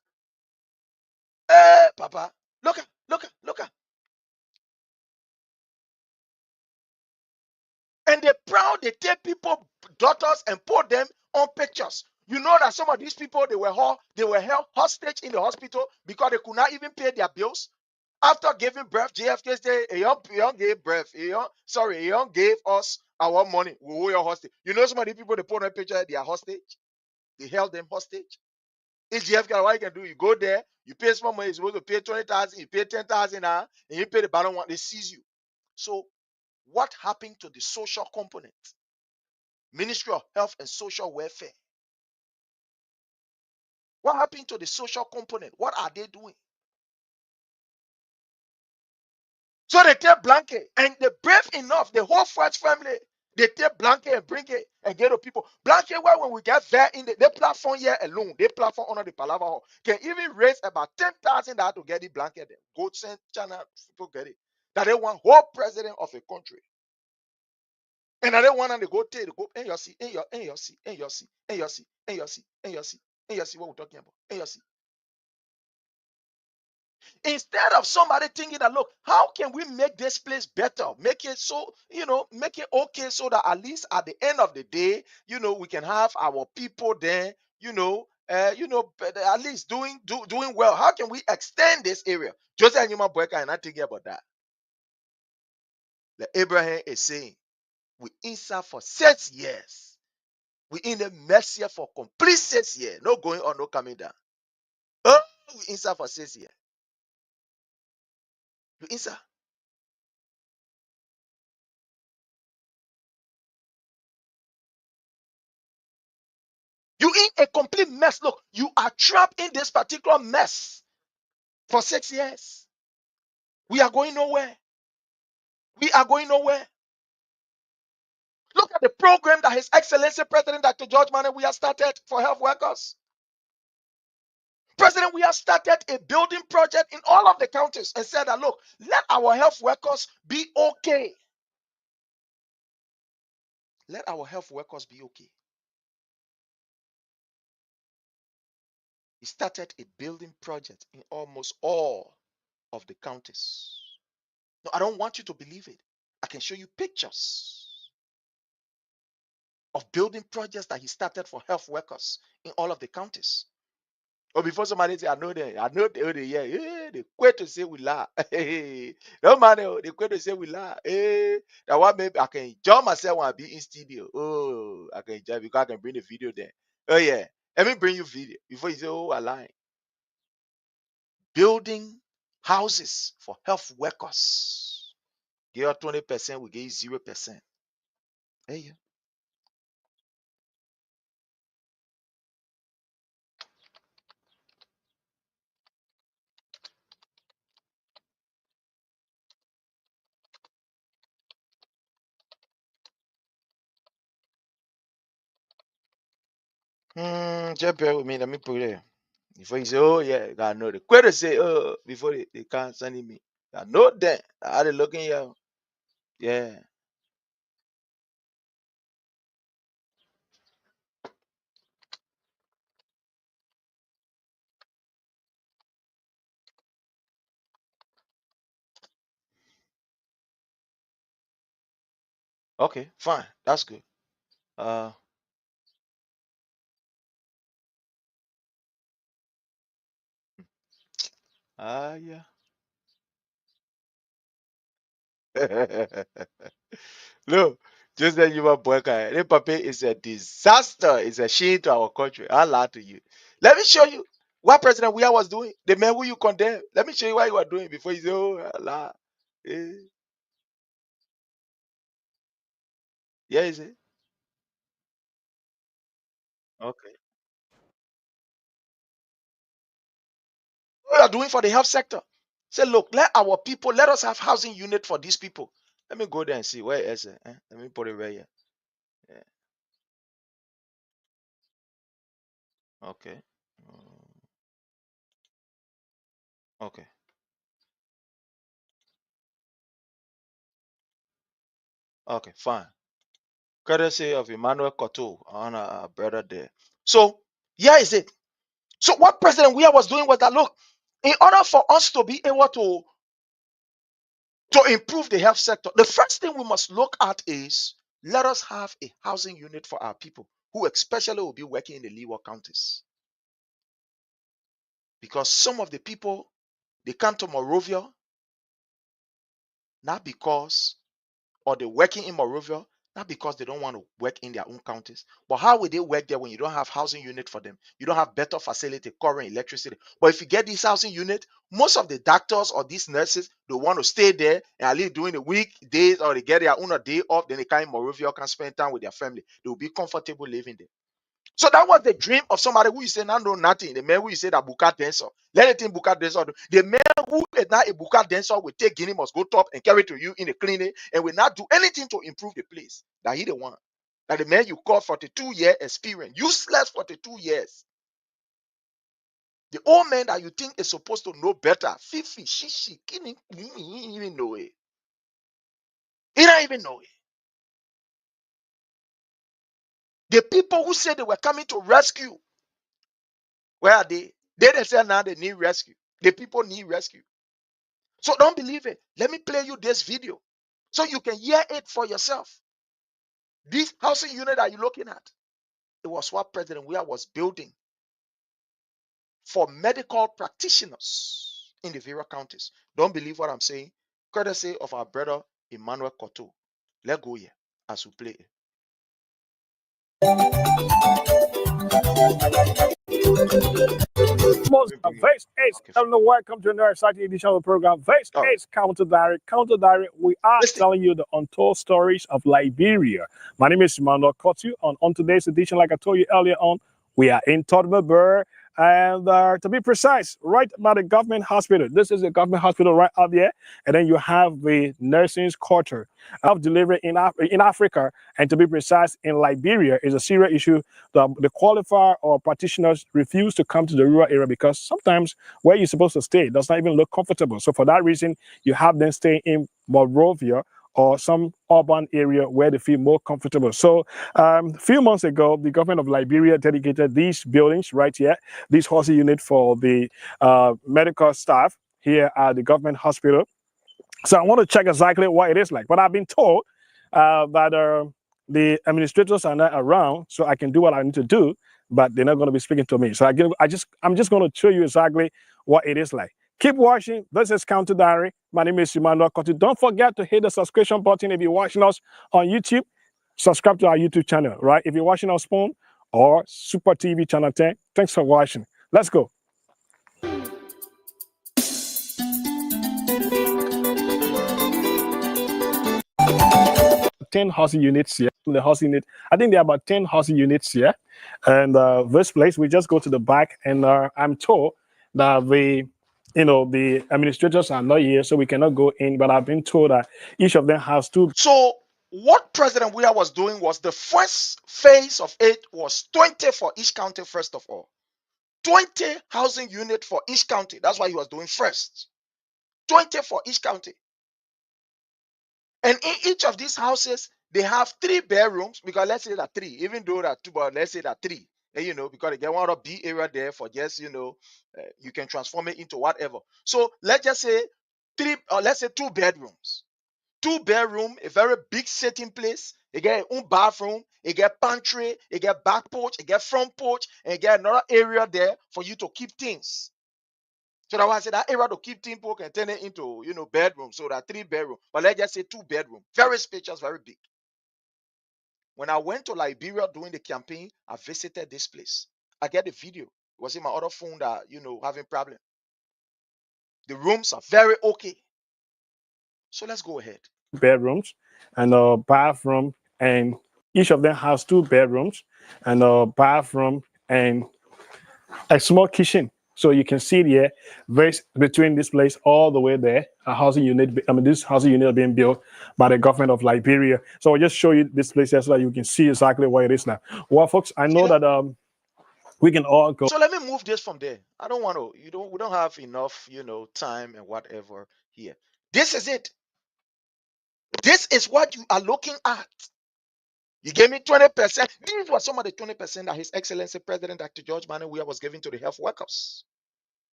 Hey, Papa, look at. And they proud, they take people, daughters, and put them on pictures. You know that some of these people they were held hostage in the hospital because they could not even pay their bills. After giving birth, JFK said, a young gave birth. A young gave us our money. We owe your hostage. You know some of the people they put on a picture, they are hostage. They held them hostage. It's JFK, what you can do, you go there, you pay small money, you're supposed to pay 20,000, you pay 10,000 now, and you pay the balance one, they seize you. So what happened to the social component? Ministry of Health and Social Welfare. What happened to the social component? What are they doing? So they take blanket and they brave enough, the whole first family, they take blanket and bring it and get to people. Blanket, where when we get there in the platform here alone, they platform under the Palava Hall, can even raise about 10,000 to get the blanket. Go send China, people get it. That they want whole president of a country. And I don't want them to go take the go and you see, and you see, and you see, and you see, and you see, and you see, and you see what we're talking about. And you see. Instead of somebody thinking that, look, how can we make this place better? Make it so, make it okay so that at least at the end of the day, we can have our people there, at least doing well. How can we extend this area? Joseph and Yuma Boakai are not thinking about that. Like Abraham is saying, we inside for 6 years. We in the mess here for complete 6 years. No going on, no coming down. Oh, we inside for 6 years. We inside. You in a complete mess. Look, you are trapped in this particular mess for 6 years. We are going nowhere. We are going nowhere. Look at the program that His Excellency President Dr. George Mane we have started for health workers. President, we have started a building project in all of the counties and said that, look, let our health workers be okay. Let our health workers be okay. He started a building project in almost all of the counties. No, I don't want you to believe it. I can show you pictures of building projects that he started for health workers in all of the counties. Or before somebody say, I know them, they quit to say we lie. No matter, they quit to say we lie. That one maybe I can enjoy myself when I be in studio. Oh, I can enjoy because I can bring the video there. Oh yeah, let me bring you video before you say, oh, I lie. Building houses for health workers. Give you 20%, we give you 0%. Hey, just bear with me. Let me put it there. Before you say, oh yeah, God know the quitter say, oh, before they can't send me. I know that. I had to look in here. Yeah. Okay, fine. That's good. Uh yeah. Look. Just that you are Boakai. The Papa is a disaster. It's a shame to our country. I lie to you. Let me show you what President Weah was doing. The man who you condemn. Let me show you what you were doing before you say, oh, Allah. Eh. Yeah, is it? Okay. What you are doing for the health sector? Say, look, let our people, let us have housing unit for these people. Let me go there and see where is it. Let me put it right here. Yeah. Okay. Okay. Okay. Fine. Courtesy of Emmanuel Koto, our brother there. So, here is it. So, what President Weah was doing was that, look, in order for us to be able to improve the health sector, the first thing we must look at is let us have a housing unit for our people who especially will be working in the Leeward counties. Because some of the people, they come to Morovia not because, or they're working in Morovia not because they don't want to work in their own counties. But how will they work there when you don't have housing unit for them? You don't have better facility, current electricity. But if you get this housing unit, most of the doctors or these nurses, they want to stay there and at least during the weekdays or they get their own day off, then they come in Morovia, can spend time with their family. They will be comfortable living there. So that was the dream of somebody who you say now know nothing. The man who you say that Buka Denso. Let it think Buka Denso do. The man who is not a Buka Denso will take Guinea must go top and carry to you in the clinic and will not do anything to improve the place. That he the one. That the man you call 42-year experience. Useless 42 years. The old man that you think is supposed to know better. Fifi, shishi, kini, he didn't even know it. He don't even know it. The people who said they were coming to rescue, where are they? They say now they need rescue. The people need rescue. So don't believe it. Let me play you this video so you can hear it for yourself. This housing unit that you're looking at, it was what President Weah was building for medical practitioners in the various counties. Don't believe what I'm saying. Courtesy of our brother Emmanuel Koto. Let's go here as we play it. Most Let me bring it. this is Okay, fine. hello, welcome to another exciting edition of the program. This All right. is Counter Diary. Counter Diary, we are Listen. telling you the untold stories of Liberia. My name is Emmanuel Kotu. On today's edition, like I told you earlier on, we are in Tottenham, and to be precise, right by the government hospital. This is a government hospital right out there, and then you have the nursing quarter of delivery in Africa, and to be precise, in Liberia is a serious issue. The qualifier or practitioners refuse to come to the rural area because sometimes where you're supposed to stay does not even look comfortable. So for that reason, you have them stay in Monrovia or some urban area where they feel more comfortable. So a few months ago, the government of Liberia dedicated these buildings right here, this housing unit for the medical staff here at the government hospital. So I want to check exactly what it is like. But I've been told that the administrators are not around, so I can do what I need to do, but they're not going to be speaking to me. So I'm just going to show you exactly what it is like. Keep watching. This is Counter Diary. My name is Emmanuel Kotu. Don't forget to hit the subscription button if you're watching us on YouTube. Subscribe to our YouTube channel, right? If you're watching on Spoon or Super TV Channel 10, thanks for watching. Let's go. 10 housing units here. The housing unit, I think there are about 10 housing units here. And this place, we just go to the back, and I'm told that the administrators are not here, so we cannot go in. But I've been told that each of them has two. So what President Weah was doing was the first phase of it was 20 for each county, first of all. 20 housing unit for each county. That's what he was doing first. 20 for each county. And in each of these houses, they have 3 bedrooms, because let's say that 3, even though that 2, but let's say that 3. And, because they get one of B area there for just, you can transform it into whatever. So let's just say 3, or let's say 2 bedrooms. 2 bedroom, a very big sitting place. You get your own bathroom, you get pantry, you get back porch, you get front porch, and you get another area there for you to keep things. So that's why I said that area to keep things people can turn it into, bedroom. So that 3 bedroom. But let's just say 2 bedroom. Very spacious, very big. When I went to Liberia during the campaign, I visited this place. I get the video. It was in my other phone that, having problem. The rooms are very okay. So let's go ahead. Bedrooms and a bathroom, and each of them has 2 bedrooms and a bathroom and a small kitchen. So you can see there, very between this place all the way there, a housing unit. I mean, this housing unit being built by the government of Liberia. So I'll just show you this place here so that you can see exactly what it is now. Well, folks, I know that we can all go. So let me move this from there. I don't want to, we don't have enough, time and whatever here. This is it. This is what you are looking at. You gave me 20%. These were some of the 20% that His Excellency President Dr. George Manuel Weah was giving to the health workers.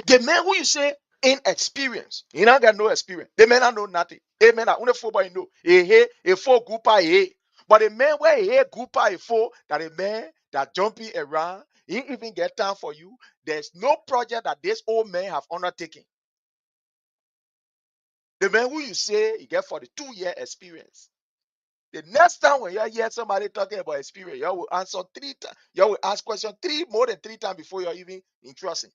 The men who you say inexperienced, he not got no experience. The men I know nothing. Amen. I only four boy know. A four goopa a. But the men where a goopa a four that a man that jumping around, he even get time for you. There's no project that this old man have undertaken. The man who you say he get for the 2-year experience. The next time when you hear somebody talking about experience, you will answer 3 times. You will ask question more than 3 times before you're even interested.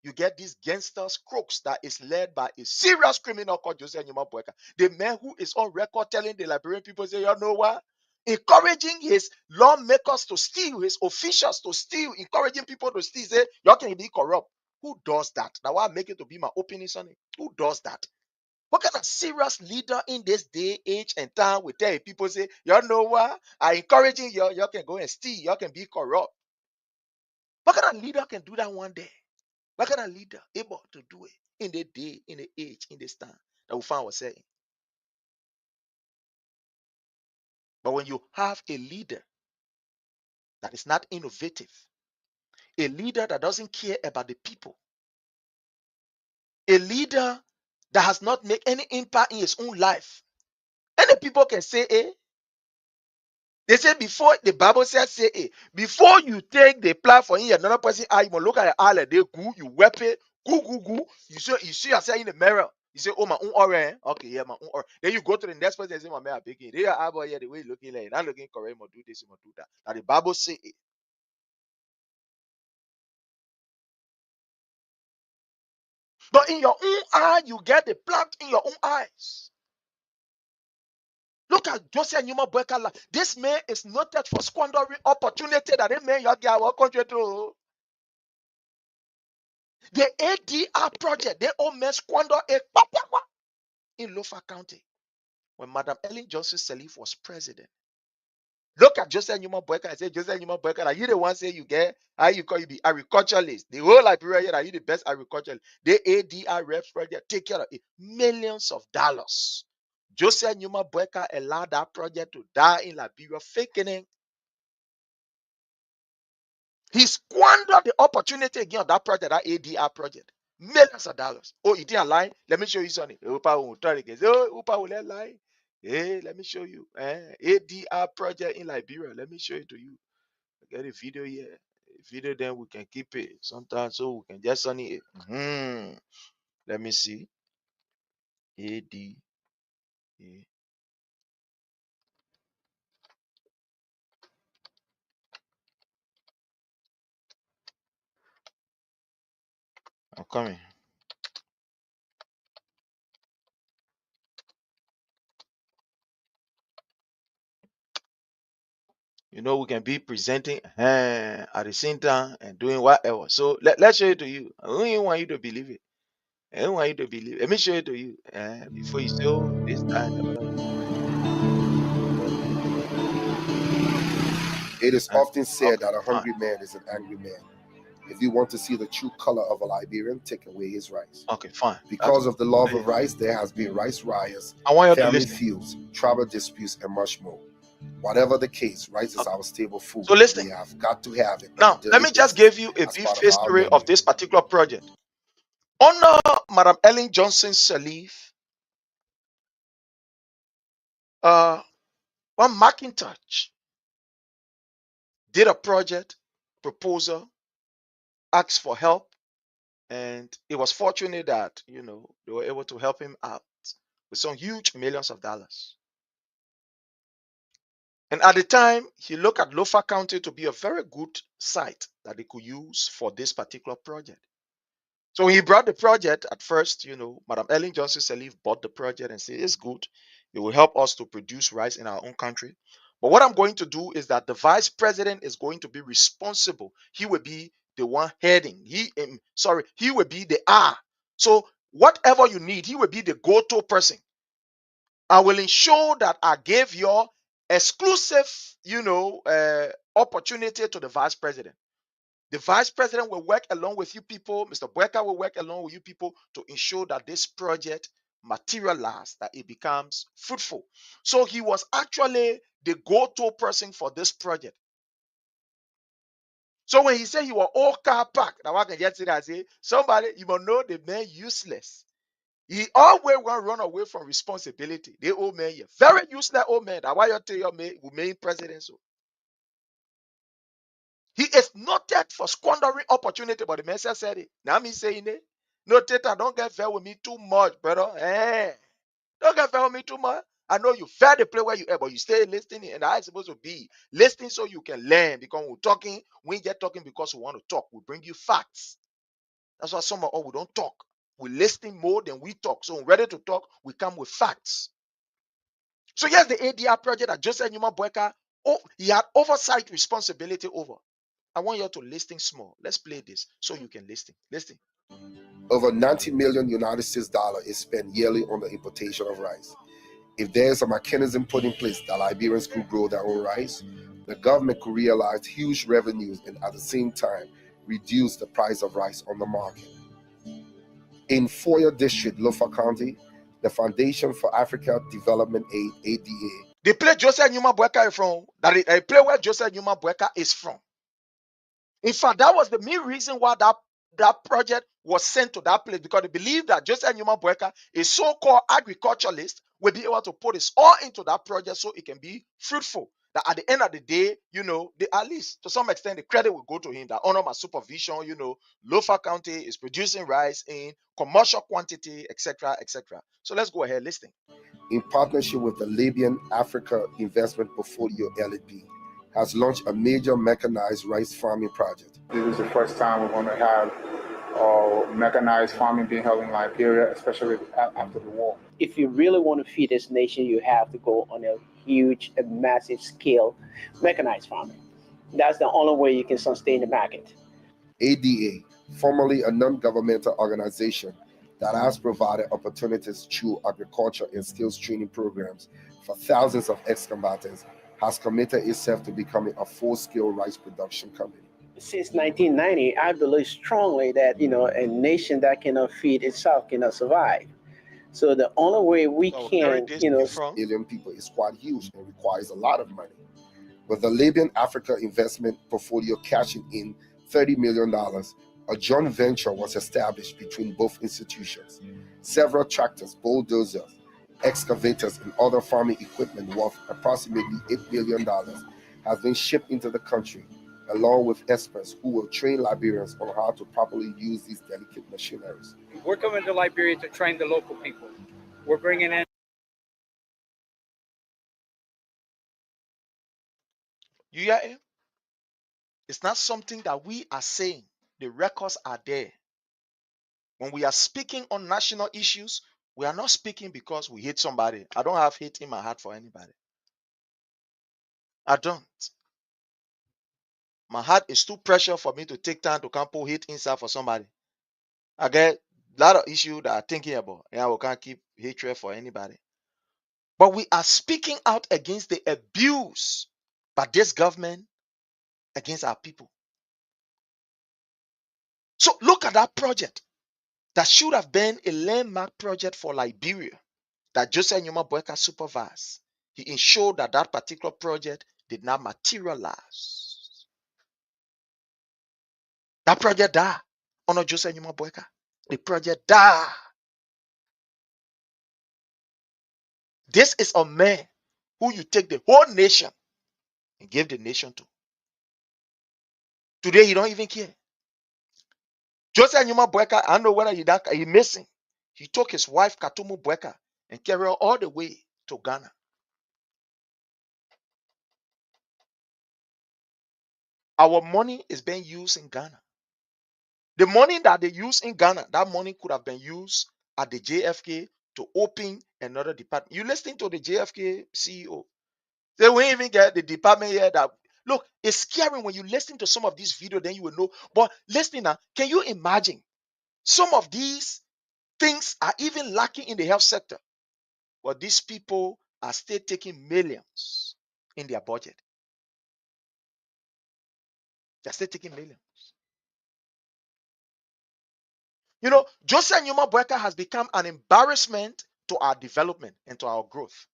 You get these gangsters, crooks that is led by a serious criminal called Joseph Nyuma Boakai. The man who is on record telling the Liberian people, say, you know what? Encouraging his lawmakers to steal, his officials to steal, encouraging people to steal. Say, you can be corrupt. Who does that? Now, I make it to be my opening on it. Who does that? What kind of serious leader in this day, age, and time will tell people, say, you know what? I encouraging you, you can go and steal, you can be corrupt. What kind of leader can do that one day? What kind of leader able to do it in the day, in the age, in this time that we find ourselves in? But when you have a leader that is not innovative, a leader that doesn't care about the people, a leader that has not made any impact in his own life, and the people can say, they say before the Bible says, say, before you take the platform in another person, you must look at your eye, they go, you weapon, go. You see yourself in the mirror. You say, oh, my own orange. Okay, yeah, my own orange. Then you go to the next person and say, my man, I'm big. They are about here, the way you looking like, not looking correct, you must do this, you must do that. Now the Bible say it. But in your own eye, you get the plant in your own eyes. Look at Joseph Numa Boakai. This man is noted for squandering opportunity that they made your guy our country to. The ADR project, they all men squander a in Lofa County when Madam Ellen Johnson Sirleaf was president. Look at Joseph Numa Boakai and say, Joseph Numa Boakai, are you the one say you get, how you call you be agriculturalist? The whole Liberia here, are you the best agriculturalist? The ADR reps project take care of it. Millions of dollars. Joseph Numa Boakai allowed that project to die in Liberia, faking it. He squandered the opportunity again of that project, that ADR project. Millions of dollars. Oh, you didn't lie? Let me show you something. Upa will try again. Oh, Upa will let lie. Hey, let me show you. ADR project in Liberia. Let me show it to you. I get a video here. A video, then we can keep it sometimes so we can just on it. Let me see. AD. I'm coming. We can be presenting at the same time and doing whatever. So let's show it to you. I don't even want you to believe it. I don't want you to believe it. Let me show it to you before you say, oh, this, that, and the other. It is often said Okay, that a fine. hungry man is an angry man. If you want to see the true color of a Liberian, take away his rice. Okay, fine. Because of the love Yeah. of rice, there has been rice riots, I want you to family listen. feuds, tribal disputes, and much more. Whatever the case, rice is our staple food. So listen. We have got to have it Now, on a let daily me just basis give you a as brief part of our history menu. of this particular project. Under Madam Ellen Johnson Sirleaf, one McIntosh did a project proposal, asked for help, and it was fortunate that they were able to help him out with some huge millions of dollars. And at the time, he looked at Lofa County to be a very good site that they could use for this particular project. So when he brought the project, at first, Madam Ellen Johnson Sirleaf bought the project and said, it's good. It will help us to produce rice in our own country. But what I'm going to do is that the vice president is going to be responsible. He will be the one heading. He will be the R. So whatever you need, he will be the go-to person. I will ensure that I gave your exclusive, opportunity to the vice president. The vice president will work along with you people. Mr. Boakai will work along with you people to ensure that this project materializes, that it becomes fruitful. So he was actually the go-to person for this project. So when he said he was all car park, now I can just say that somebody, you will know the man useless. He always want to run away from responsibility. The old man, very useless old man. That's why you tell your man who made president. So he is noted for squandering opportunity, but the man said it. Now me saying it. No, Tata, don't get fair with me too much, brother. Don't get fair with me too much. I know you fair the play where you are, but you stay listening, and I'm supposed to be listening so you can learn. Because we're talking, we ain't just talking because we want to talk. We bring you facts. That's why some of us we don't talk. We listen more than we talk. So when we're ready to talk, we come with facts. So here's the ADR project that Joseph Newman Boakai, he had oversight responsibility over. I want you to listen small. Let's play this so you can listen. Listen. Over 90 million United States dollars is spent yearly on the importation of rice. If there's a mechanism put in place that Liberians could grow their own rice, the government could realize huge revenues and at the same time reduce the price of rice on the market. In Foya District, Lofa County, the Foundation for Africa Development Aid, ADA. The place Joseph Newman Boakai is from, a place where Joseph Newman Boakai is from. In fact, that was the main reason why that project was sent to that place, because they believe that Joseph Newman Boakai, a so-called agriculturalist, will be able to put his all into that project so it can be fruitful. That at the end of the day, at least to some extent, the credit will go to him. That under my supervision, Lofa County is producing rice in commercial quantity, etc., etc. So let's go ahead, listen. In partnership with the Libyan Africa Investment Portfolio (LAP), has launched a major mechanized rice farming project. This is the first time we're going to have mechanized farming being held in Liberia, especially after the war. If you really want to feed this nation, you have to go on a huge and massive scale mechanized farming. That's the only way you can sustain the market. ADA, formerly a non-governmental organization that has provided opportunities through agriculture and skills training programs for thousands of ex-combatants, has committed itself to becoming a full-scale rice production company. Since 1990, I believe strongly that a nation that cannot feed itself cannot survive. So the only way we can, million people is quite huge and requires a lot of money. With the Libyan Africa Investment Portfolio cashing in $30 million, a joint venture was established between both institutions. Several tractors, bulldozers, excavators, and other farming equipment worth approximately $8 million has been shipped into the country, along with experts who will train Liberians on how to properly use these delicate machineries. We're coming to Liberia to train the local people. We're bringing in. You hear him? It's not something that we are saying. The records are there. When we are speaking on national issues, we are not speaking because we hate somebody. I don't have hate in my heart for anybody. I don't. My heart is too precious for me to take time to come put hate inside for somebody. I get a lot of issues that I'm thinking about, and I can't keep hatred for anybody. But we are speaking out against the abuse by this government against our people. So look at that project that should have been a landmark project for Liberia that Joseph Newman Boakai supervised. He ensured that that particular project did not materialize. That project died under Joseph Newman Boakai. The project died. This is a man who you take the whole nation and give the nation to. Today, he don't even care. Joseph Newman Boakai, I don't know whether he missing. He took his wife, Katumu Boakai, and carried her all the way to Ghana. Our money is being used in Ghana. The money that they use in Ghana, that money could have been used at the JFK to open another department. You listen to the JFK CEO. They won't even get the department here that look, it's scary when you listen to some of these videos, then you will know. But listen now, can you imagine some of these things are even lacking in the health sector? But these people are still taking millions in their budget. They're still taking millions. You know, Joseph Numa Boakai has become an embarrassment to our development and to our growth.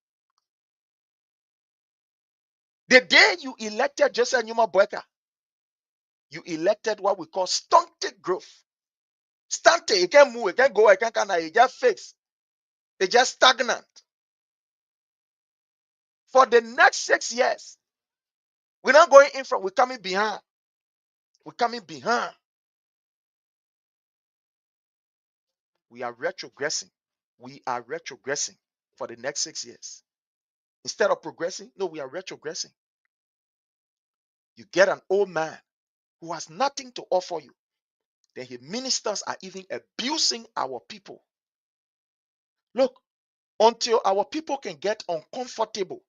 The day you elected Joseph Numa Boakai, you elected what we call stunted growth. Stunted, it can't move, it can't go, it can't come, it just fixed. It's just stagnant. For the next 6 years, we're not going in front, we're coming behind. We're coming behind. We are retrogressing. We are retrogressing for the next 6 years. Instead of progressing, no, we are retrogressing. You get an old man who has nothing to offer you. Then his ministers are even abusing our people. Look, until our people can get uncomfortable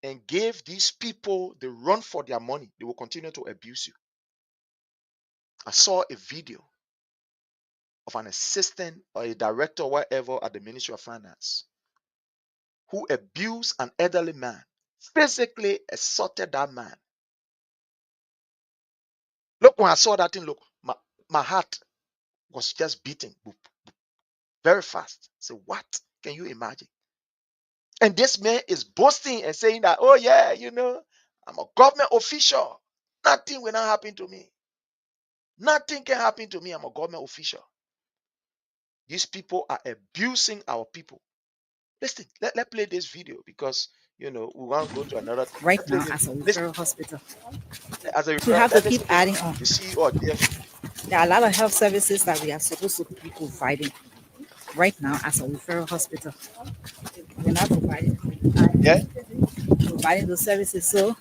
and give these people the run for their money, they will continue to abuse you. I saw a video of an assistant or a director or whatever at the Ministry of Finance who abused an elderly man, physically assaulted that man. Look, when I saw that thing, look, my heart was just beating boop, boop, very fast. So what can you imagine? And this man is boasting and saying that, oh yeah, you know, I'm a government official. Nothing will not happen to me. Nothing can happen to me. I'm a government official. These people are abusing our people. Listen, let's play this video because you know we want to go to another. Right Let's play now this. as a Listen, referral hospital. as a We have to listen keep to adding on. the CEO of DFK. There are a lot of health services that we are supposed to be providing right now as a referral hospital. We're not Yeah, providing those services. So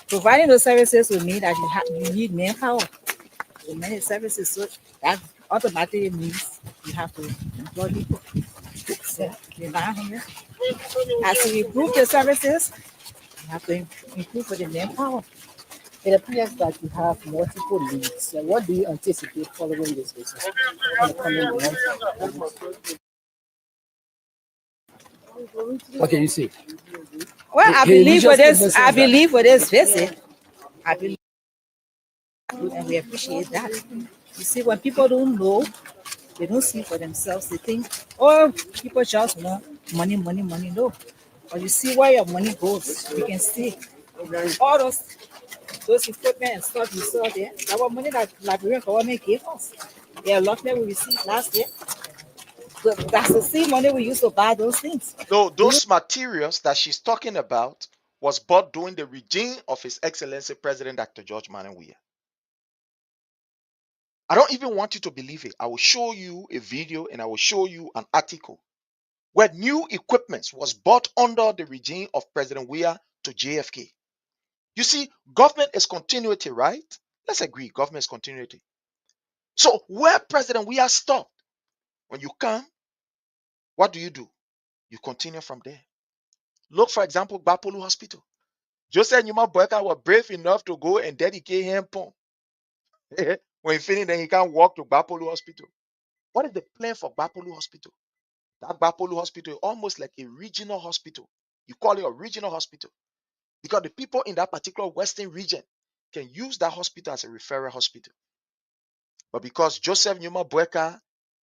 providing those services will mean that you need manpower for many services. So that automatically means you have to employ people. So we're not here. As we improve the services, you have to improve for the manpower. It appears that you have multiple leads. So what do you anticipate following this business in the coming months? What can you say? Well, I believe for this visit, I believe, and we appreciate that. You see, when people don't know, they don't see for themselves. They think, oh, people just want money, money, money. No, but you see where your money goes. You can see all those equipment and stuff you saw there. That was money that Liberian government gave us. The allotment we received last year. So that's the same money we used to buy those things. no, those materials that she's talking about was bought during the regime of His Excellency President Dr. George Manawia. I don't even want you to believe it. I will show you a video and I will show you an article where new equipment was bought under the regime of President Weah to JFK. You see, government is continuity, right? Let's agree, government is continuity. So where President Weah stopped, when you come, what do? You continue from there. Look, for example, Bapolu Hospital. Joseph Numa Boakai was brave enough to go and dedicate him pump. When he finished, then he can't walk to Bapolu Hospital. What is the plan for Bapolu Hospital? That Bapolu Hospital is almost like a regional hospital. You call it a regional hospital because the people in that particular western region can use that hospital as a referral hospital. But because Joseph Numa Boakai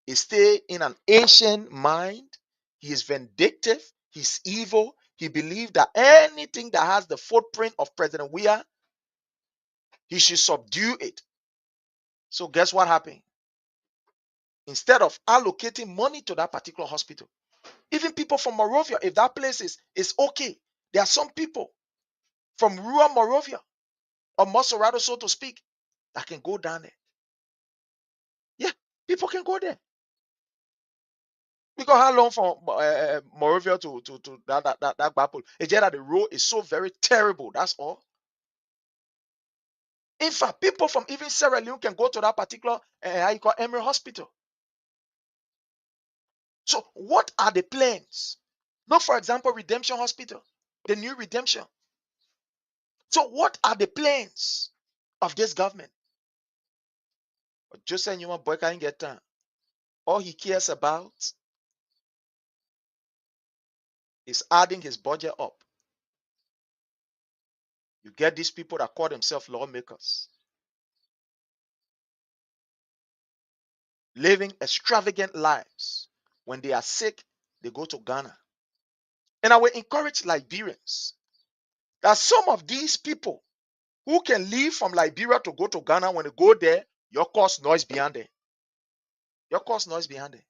is still in an ancient mind, he is vindictive, he's evil, he believes that anything that has the footprint of President Weah, he should subdue it. So guess what happened? Instead of allocating money to that particular hospital, even people from Morovia, if that place is okay, there are some people from rural Morovia or Maserado, so to speak, that can go down there. Yeah, people can go there. Because how long from Morovia to that Bapol? It's just that the road is so very terrible. That's all. In fact, people from even Sierra Leone can go to that particular Emory Hospital. So what are the plans? Not, for example, Redemption Hospital, the new Redemption. So what are the plans of this government? Joseph Newman Boy can't get time. All he cares about is adding his budget up. You get these people that call themselves lawmakers, living extravagant lives. When they are sick, they go to Ghana. And I will encourage Liberians that some of these people who can leave from Liberia to go to Ghana, when they go there, your cause noise behind them. Your cause noise behind them.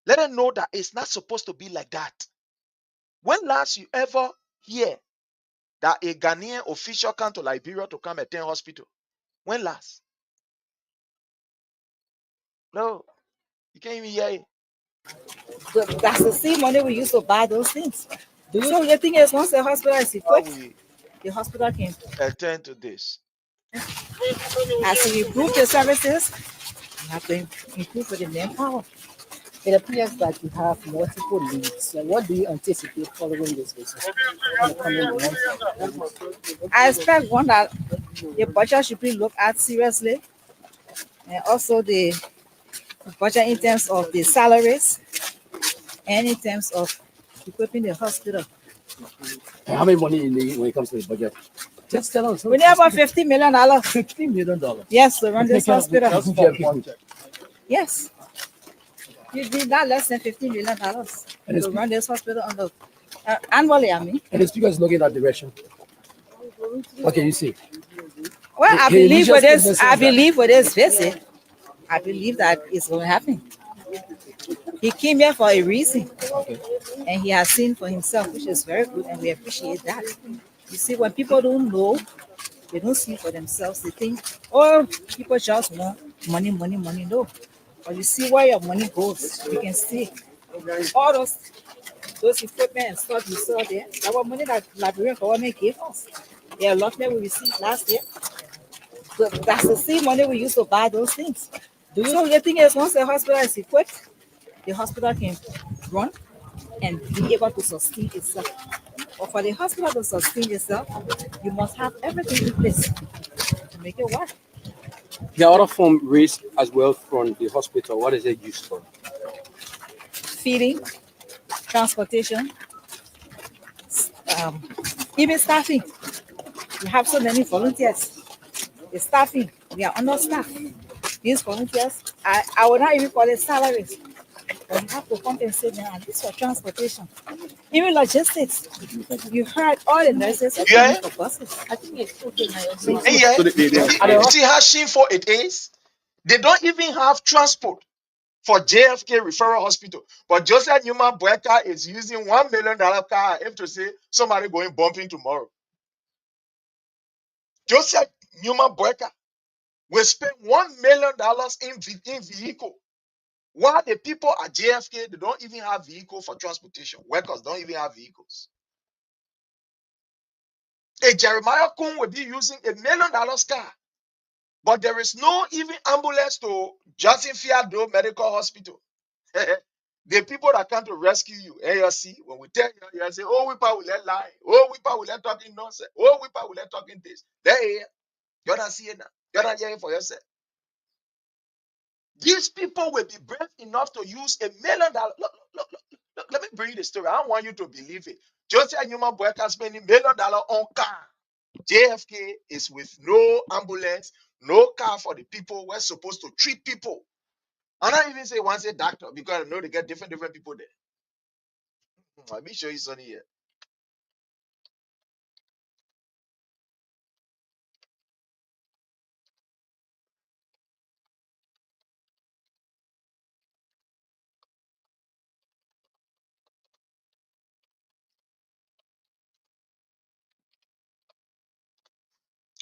Let them know that it's not supposed to be like that. When last you ever hear that a Ghanaian official come to Liberia to come attend hospital? When last? No, you can't even hear it. That's the same money we use to buy those things. So the thing is, once the hospital is How equipped, we the hospital can, attend to this? as you improve the services, you have to improve with the manpower. It appears that you have multiple leads. So what do you anticipate following this visit in the coming months? I expect one that the budget should be looked at seriously, and also the budget in terms of the salaries and in terms of equipping the hospital. How much money in when it comes to the budget? Just tell us. We need about $50 million. $50 million. Yes, to run this hospital. Just for one. Yes. You need not less than $50 million And it's, to run this hospital on the annually, I mean. and the speaker is looking that direction. What can you see? Well, I Can you believe just with give this, us I that? believe with this visit, I believe that it's going to happen. He came here for a reason, and he has seen for himself, which is very good, and we appreciate that. You see, when people don't know, they don't see for themselves. They think, oh, people just want money, money, money. No, but you see where your money goes. You can see all those equipment and stuff you saw there. That was money that Liberian government gave us. The allotment we received last year. So that's the same money we used to buy those things. So the thing is, once the hospital is equipped, the hospital can run and be able to sustain itself. But for the hospital to sustain itself, you must have everything in place to make it work. The other form raised as well from the hospital. What is it used for? Feeding, transportation, um, even staffing. We have so many volunteers. The staffing, we are understaffed. These volunteers, I would not even call it salaries, but you have to compensate them, and this for transportation. Even logistics. You heard all the nurses are Yeah, coming for buses. I think it's okay now. yeah. So You see how shameful it is? They don't even have transport for JFK Referral Hospital. But Joseph Newman Boakai is using $1 million car aim to say somebody going bumping tomorrow. Joseph Newman Boakai will spend $1 million in vehicle. While the people at JFK, they don't even have vehicle for transportation. Workers don't even have vehicles. A Jeremiah Kuhn will be using $1 million car. But there is no even ambulance to Johnson Fiado Medical Hospital. The people that come to rescue you, ALC, when we tell you, you say, oh, we will let lie. Oh, we will let talking nonsense. Oh, we will let talking this. There, you're not seeing that. You're not hearing for yourself. These people will be brave enough to use $1 million. Look, let me bring you the story. I don't want you to believe it. Joseph Newman Boakai spending $1 million on car. JFK is with no ambulance, no car for the people. We're supposed to treat people. And I even say once a doctor because I know they get different people there. Let me show you something here.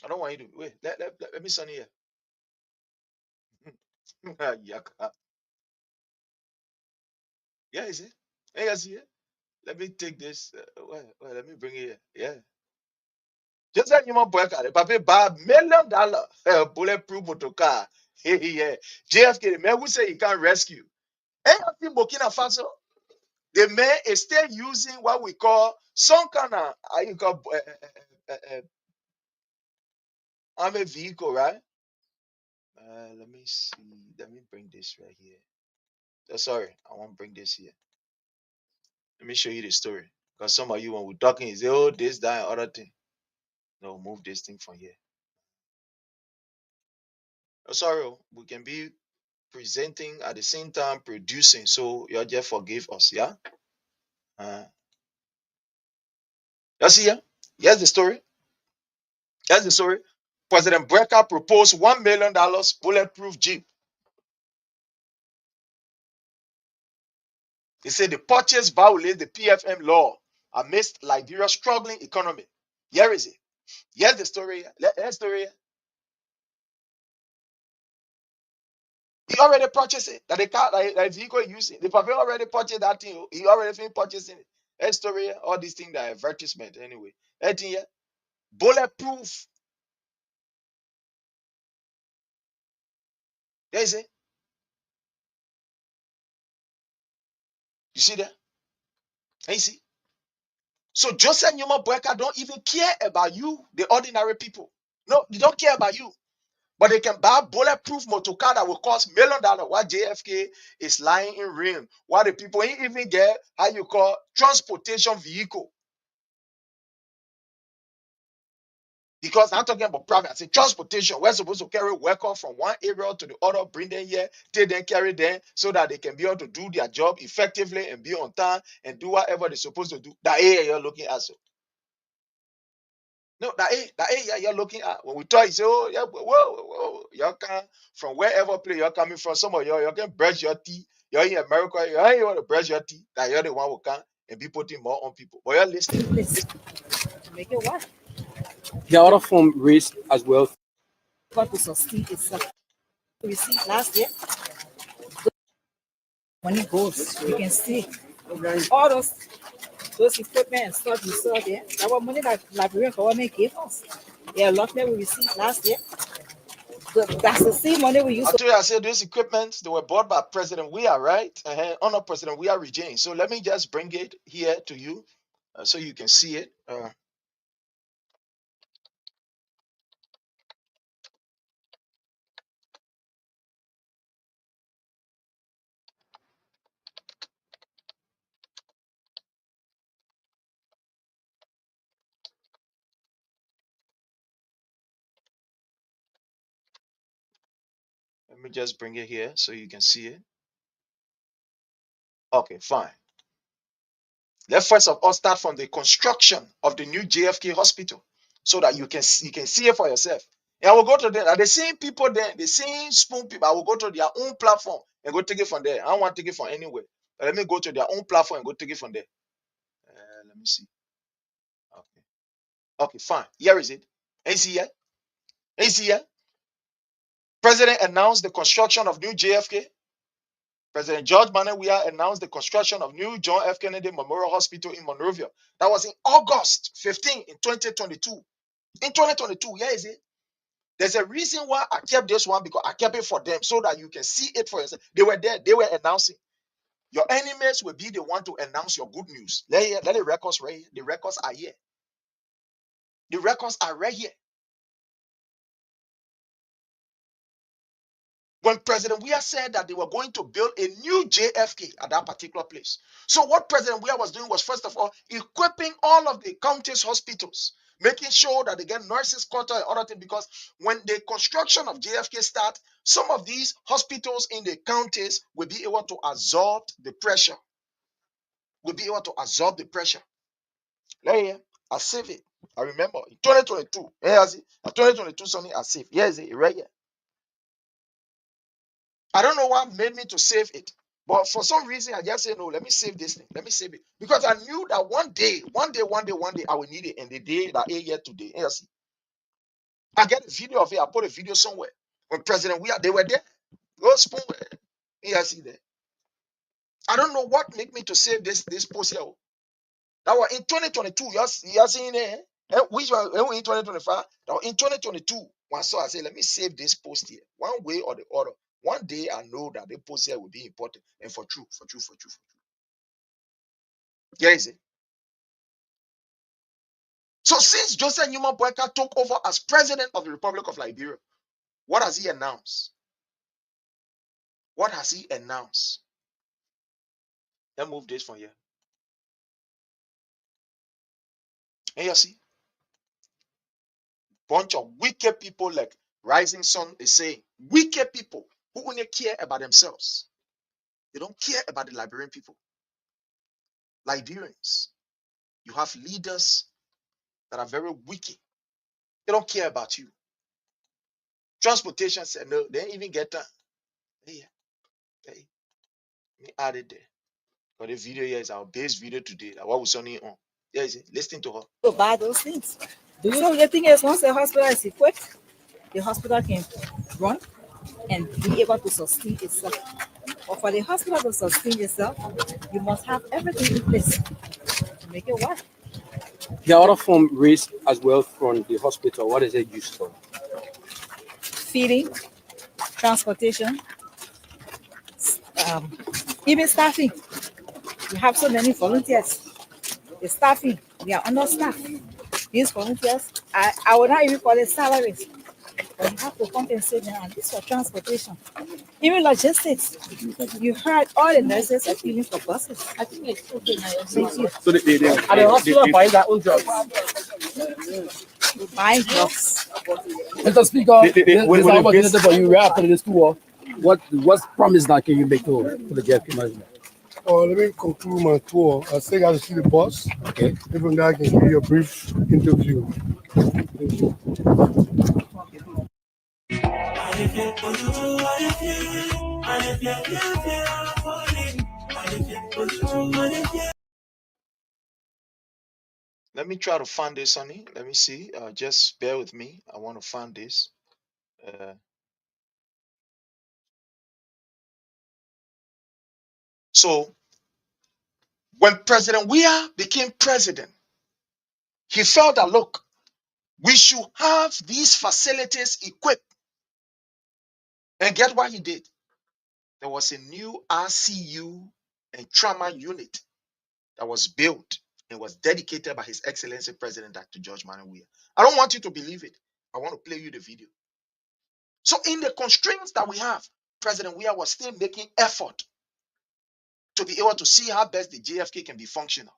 I don't want you to wait. Let me send here. Yaka. Yeah, is it? Hey, guys, here. Let me take this. Let me bring it here. Yeah. Just like you want Boakai, Papa buy $1 million bulletproof motor car. Yeah. JFK, the man who say he can't rescue. And I think Burkina Faso, the man is still using what we call some kind of armored vehicle, right? Let me see. Let me bring this right here. Oh, sorry, I want to bring this here. Let me show you the story. Because some of you, when we're talking, you say, oh, this, that, and other thing. No, move this thing from here. Oh, sorry, we can be presenting at the same time producing. So you just forgive us, yeah? You see here? Here's the story. Here's the story. President Brecker proposed $1 million bulletproof Jeep. He said the purchase violates the PFM law amidst Liberia's struggling economy. Here is it. Here's the story. Here's the story. He already purchased it. That the car, that vehicle using. The papa already purchased that thing. He already finished purchasing it. Here's the story. All these things that are advertisement anyway. Everything here. Bulletproof. There is it. You see that? And you see? So Joseph Newman Boakai don't even care about you, the ordinary people. No, they don't care about you. But they can buy bulletproof motor car that will cost $1 million while JFK is lying in ruin. While the people ain't even get how you call transportation vehicle. Because I'm talking about private. I say transportation. We're supposed to carry workers from one area to the other, bring them here, take them, carry them, so that they can be able to do their job effectively and be on time and do whatever they're supposed to do. That area you're looking at. So. No, yeah, you're looking at. When we talk, you say, oh, yeah, whoa. You come from wherever place you're coming from. Some of you can brush your teeth. You're in America, you ain't want to brush your teeth. That you're the one who can and be putting more on people. But you're listening. Make it what? The other form raised as well. God to sustain itself. We see last year, money goes. You can see all those equipment and stuff you saw there. That was money that Liberian government gave us. Yeah, a lot that we received last year. That's the same money we used I told you, I said those equipment, they were bought by President Weah, right? Under President Weah regime. So let me just bring it here to you so you can see it. Let me just bring it here so you can see it. Okay, fine. Let's first of all start from the construction of the new JFK hospital so that you can see it for yourself. And I will go to them. The same people there, the same spoon people, I will go to their own platform and go take it from there. I don't want to take it from anywhere. But let me go to their own platform and go take it from there. Let me see. Okay. Okay, fine. Here is it. And see here. And see here. President announced the construction of new JFK. President George Manuel Weah announced the construction of new John F. Kennedy Memorial Hospital in Monrovia. That was in August 15 in 2022. In 2022, here is it. There's a reason why I kept this one because I kept it for them so that you can see it for yourself. They were there, they were announcing. Your enemies will be the one to announce your good news. Let the records right here. The records are here. The records are right here. When President Weah said that they were going to build a new JFK at that particular place. So what President Weah was doing was, first of all, equipping all of the county's hospitals, making sure that they get nurses, quarter, and other things, because when the construction of JFK starts, some of these hospitals in the counties will be able to absorb the pressure. Will be able to absorb the pressure. Yeah, I save it. I remember in 2022. Here's it. In 2022, something I saved. Here's it right here. I don't know what made me to save it. But for some reason, I just said, no, let me save this thing. Let me save it. Because I knew that one day, I will need it. And the day that here today, yes, I get a video of it. I put a video somewhere. When President Weah, they were there. Go spoon. Yes, there. I don't know what made me to save this post here. That was in 2022. You're seeing it. which one in 2025? Now in 2022, one saw I say, let me save this post here. One way or the other. One day I know that the post here will be important and for true. Yeah, is it? So since Joseph Newman Boakai took over as president of the Republic of Liberia, what has he announced? What has he announced? Let's move this from here. And you see, bunch of wicked people like Rising Sun is saying, wicked people who only care about themselves. They don't care about the Liberian people. Liberians, you have leaders that are very wicked. They don't care about you. Transportation said no, they didn't even get that. Hey, let me add it there. But the video here is our base video today. What was on it on? Yeah, is it? Listen to her. To buy those things. So the thing is, once the hospital is equipped, the hospital can run and be able to sustain itself. But for the hospital to sustain itself, you must have everything in place to make it work. The other form raised as well from the hospital. What is it used for? Feeding, transportation, even staffing. We have so many volunteers. The staffing, we are understaffed. These volunteers, I would not even call it salaries, but you have to compensate them. And this for transportation, even logistics. You heard all the nurses are feeling for buses. I think it's okay now. Thank you. So they are the hospital buying their own drugs. We buy drugs. Mr. Speaker, this is our opportunity for you right after this tour. What's promise that can you make to the JFK management? Let me conclude my tour. I still got to see the boss. Okay. Even that I can give you a brief interview. Thank you. Let me try to find this, honey. Let me see. Just bear with me. I want to find this. So, when President Weah became president, he felt that, look, we should have these facilities equipped. And get what he did? There was a new RCU and trauma unit that was built and was dedicated by His Excellency President Dr. George Manuel Weah. I don't want you to believe it. I want to play you the video. So in the constraints that we have, President Weah was still making effort to be able to see how best the JFK can be functional.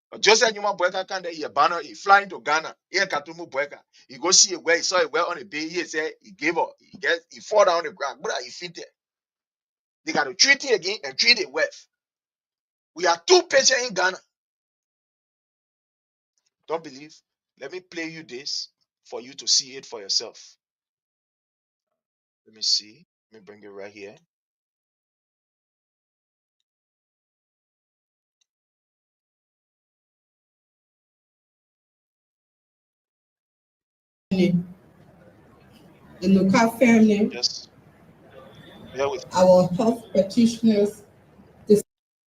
But Joseph Newman Boakai can he banner, he flying to Ghana, he Katumu Boakai. He go see a well, he saw a well on a bay, he said he gave up, he fall down on the ground, but he fainted. They got to treat it again and treat it well. We are two patients in Ghana. Don't believe? Let me play you this for you to see it for yourself. Let me see. Let me bring it right here. The local family. Yes. Bear with me. Our health practitioners. As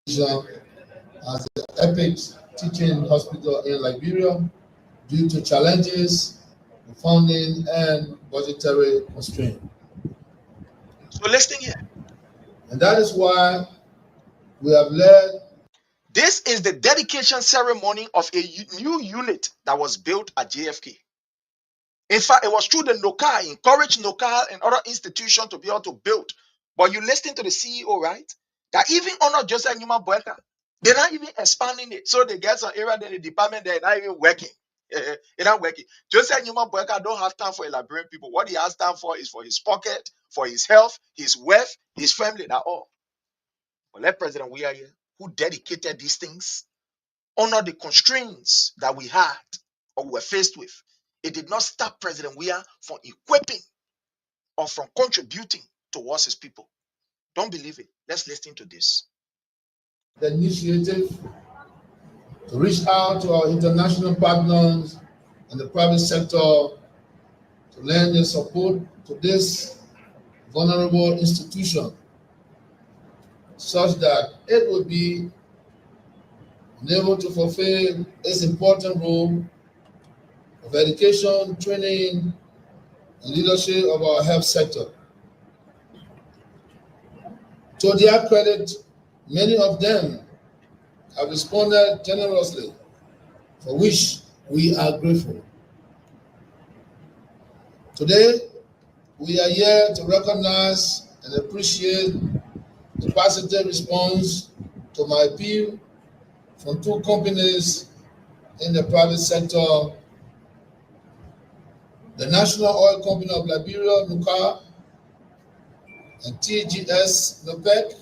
the Epic Teaching Hospital in Liberia due to challenges, funding, and budgetary constraints. So listen here. And that is why we have led. This is the dedication ceremony of a new unit that was built at JFK. In fact, it was through the NOCA, encouraged NOCA and other institutions to be able to build. But you listen to the CEO, right? That even under Joseph Newman Boakai, they're not even expanding it. So they get some area that the department, they're not even working. They're not working. Joseph Newman Boakai don't have time for a Liberian people. What he has time for is for his pocket, for his health, his wealth, his family, that all. But let President Weah here, who dedicated these things, honor the constraints that we had or were faced with. It did not stop President Weah from equipping or from contributing towards his people. Don't believe it. Let's listen to this. The initiative to reach out to our international partners and the private sector to lend their support to this vulnerable institution such that it will be able to fulfill its important role of education, training, and leadership of our health sector. To their credit, many of them have responded generously, for which we are grateful. Today, we are here to recognize and appreciate the positive response to my appeal from two companies in the private sector, the National Oil Company of Liberia, NUCA, and TGS, NOPEC,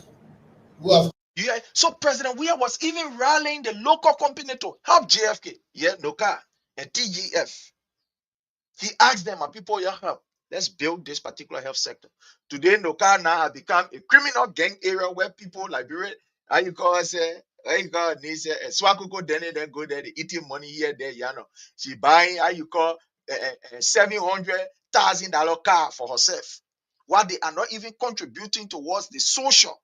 who have. Yeah. So President Weah was even rallying the local company to help JFK. Yeah, NOCA and TGF. He asked them, "Are people your help? Let's build this particular health sector." Today, NOCA now has become a criminal gang area where people Liberia, how you call us, how you call it, Swakoko, then go there, they eating money here, there, you know. She buying, how you call, $700,000 car for herself. While they are not even contributing towards the social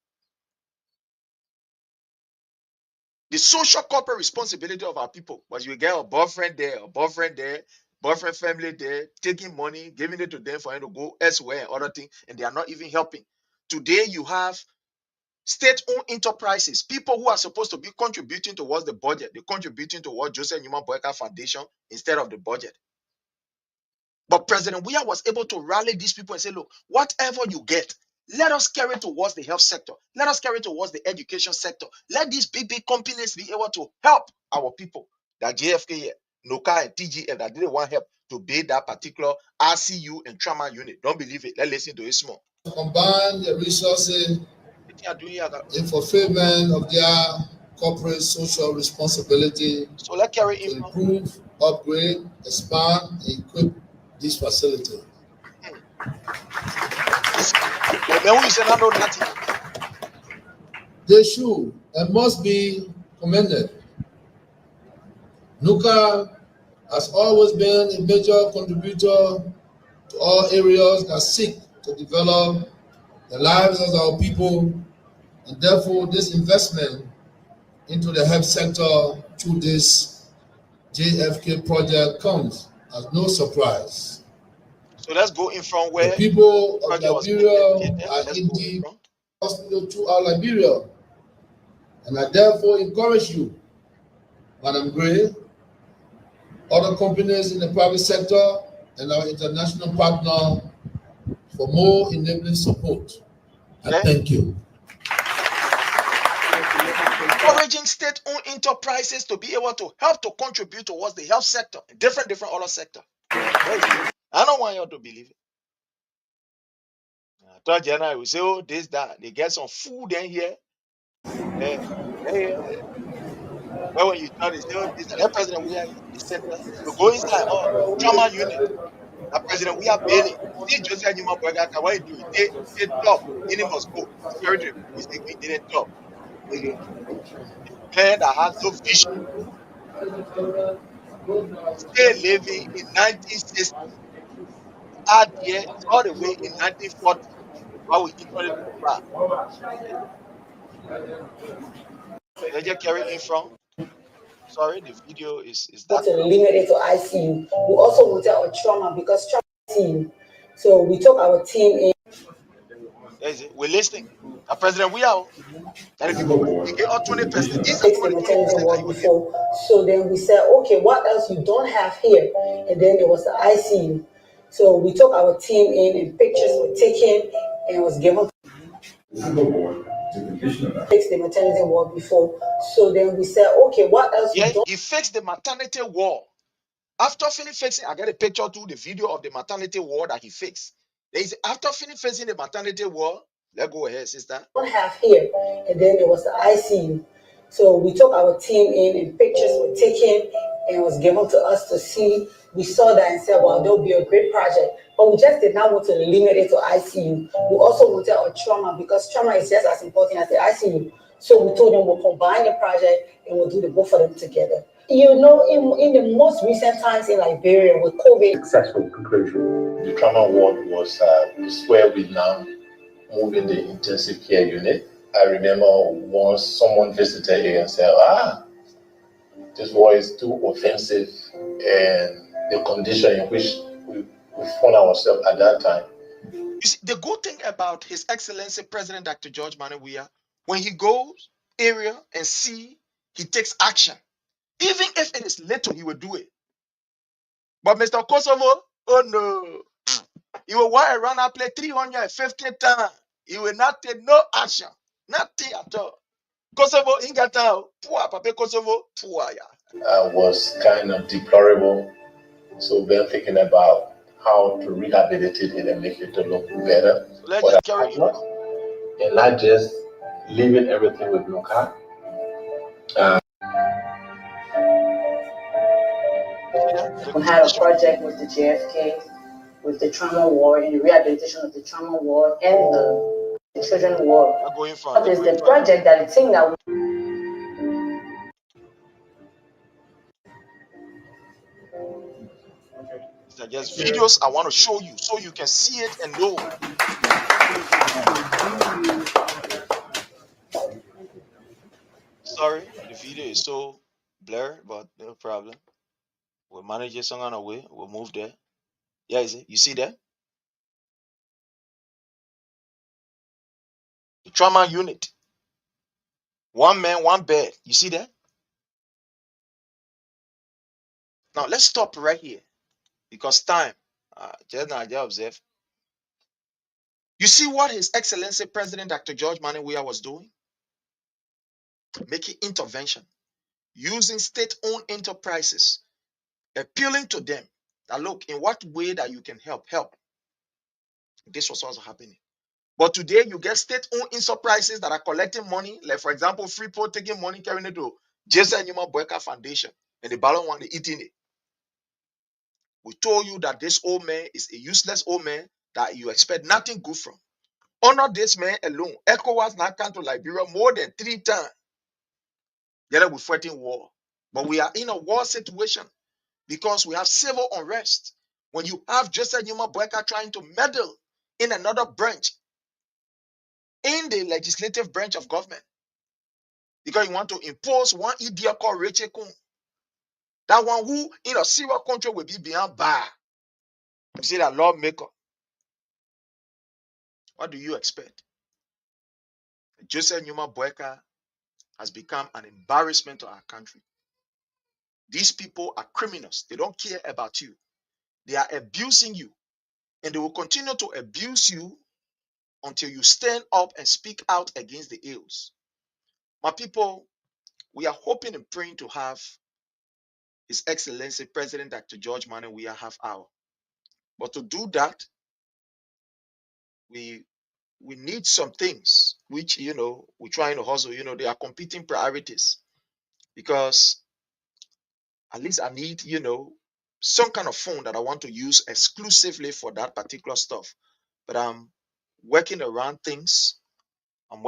corporate responsibility of our people. But you get a boyfriend there, boyfriend family there, taking money, giving it to them for them to go elsewhere and other things, and they are not even helping. Today, you have state-owned enterprises, people who are supposed to be contributing towards the budget, they're contributing towards Joseph Newman Boakai Foundation instead of the budget. But President Weah was able to rally these people and say, look, whatever you get, let us carry towards the health sector. Let us carry towards the education sector. Let these big companies be able to help our people. That JFK, NOCA, and TGF that didn't want help to build that particular RCU and trauma unit. Don't believe it. Let's listen to it small. Combine their resources in fulfillment of their corporate social responsibility. So let's carry to improve, upgrade, expand, and equip this facility. They should and must be commended. NUCA has always been a major contributor to all areas that seek to develop the lives of our people, and therefore this investment into the health sector through this JFK project comes as no surprise. So let's go in from where the people of Liberia are indeed hospital throughout Liberia, and I therefore encourage you, Madam Gray, other companies in the private sector, and our international partner for more enabling support. I thank you. Encouraging state-owned enterprises to be able to help to contribute towards the health sector, different other sector. I don't want you to believe it. I thought Jenna will say, oh, this, that. They get some food in here. Well, when you start, they say, oh, this, that President, we are in the center. You go inside, oh, trauma unit. That President, we are bailing. See, Joseph Newman Boakai, what you do? They top. He must go. Security, we say, we didn't top. Man that has no vision. Stay living in 1960. Out here all the way in 1940. While we equally back. Let's just carry in front. Sorry, the video is that. To limit it to ICU. We also wanted our trauma because trauma team. So we took our team in. We're listening. President, we are. And people we get all 20%. Before. So then we said, okay, what else you don't have here? And then there was the ICU. So we took our team in and pictures were taken and was given fix the maternity ward before. So then we said, okay, what else you don't? He fixed the maternity wall. After fixing, I got a picture to the video of the maternity wall that he fixed. After fixing the maternity wall, let's go ahead, sister. Don't have here, and then there was the ICU. So we took our team in, and pictures were taken and was given to us to see. We saw that and said, "Well, there'll be a great project." But we just did not want to limit it to ICU. We also wanted our trauma because trauma is just as important as the ICU. So we told them we'll combine the project and we'll do the both of them together. You know, in the most recent times in Liberia with COVID, successful conclusion. The trauma ward was where we now move in the intensive care unit. I remember once someone visited here and said, this boy is too offensive, and the condition in which we found ourselves at that time. You see, the good thing about His Excellency President Dr. George Weah, when he goes area and see, he takes action. Even if it is little, he will do it. But Mr. Kosovo, oh no. He will walk around and play 350 times. He will not take no action. Nothing at all. Kosovo, Ingata, poor, Papa Kosovo, poor. Was kind of deplorable. So we're thinking about how to rehabilitate it and make it to look better. So let's just carry on. And not just leaving everything with Boakai. We had a project with the JFK, with the trauma ward and the rehabilitation of the trauma ward and the children ward. What is the project that the thing that we These are just videos I want to show you so you can see it and know. Sorry, the video is so blurred, but no problem. We'll manage it some kind of way. We'll move there. Yeah, is it? You see that? The trauma unit. One man, one bed. You see that? Now let's stop right here because time. Just now, I observe. You see what His Excellency President Dr. George Weah was doing? Making intervention, using state-owned enterprises, appealing to them that look, in what way that you can help. This was also happening. But today you get state-owned enterprises that are collecting money, like for example, Freeport taking money, carrying it to Jason Newman Boakai Foundation, and the balance one, they eating it. We told you that this old man is a useless old man that you expect nothing good from. Honor this man alone. ECOWAS now come to Liberia more than 3 times. Yet we're fighting war. But we are in a war situation because we have civil unrest. When you have Joseph Newman Boakai trying to meddle in another branch, in the legislative branch of government, because you want to impose one idiot called Rachel Kun, that one who in a Syria country will be behind bar. You see that lawmaker. What do you expect? Joseph Newman Boakai has become an embarrassment to our country. These people are criminals. They don't care about you. They are abusing you. And they will continue to abuse you until you stand up and speak out against the ills. My people, we are hoping and praying to have His Excellency President Dr. George Weah have our. But to do that, we need some things which, we're trying to hustle. They are competing priorities. Because at least I need, some kind of phone that I want to use exclusively for that particular stuff. But I'm working around things. And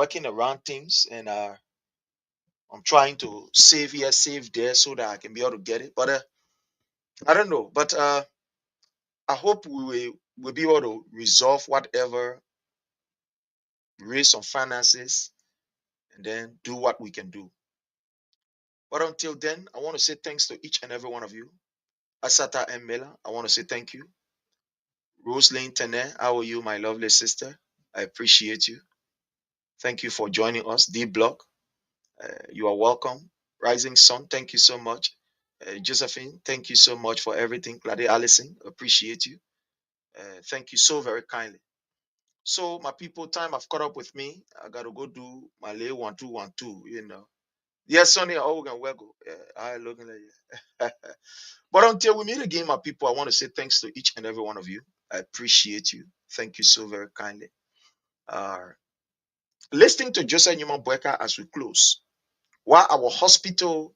I'm trying to save here, save there so that I can be able to get it. But I don't know. But I hope we will be able to resolve whatever, raise some finances, and then do what we can do. But until then, I want to say thanks to each and every one of you. Asata and Mela, I want to say thank you. Roselyn Tene, how are you, my lovely sister? I appreciate you. Thank you for joining us. D Block, you are welcome. Rising Sun, thank you so much. Josephine, thank you so much for everything. Glade Allison, appreciate you. Thank you so very kindly. So, my people, time have caught up with me. I got to go do my lay 1-2-1-2, Yes, Sonny, oh, we're going to go. I looking at you. But until we meet again, my people, I want to say thanks to each and every one of you. I appreciate you. Thank you so very kindly. Listening to Joseph Newman Boakai as we close. While our hospital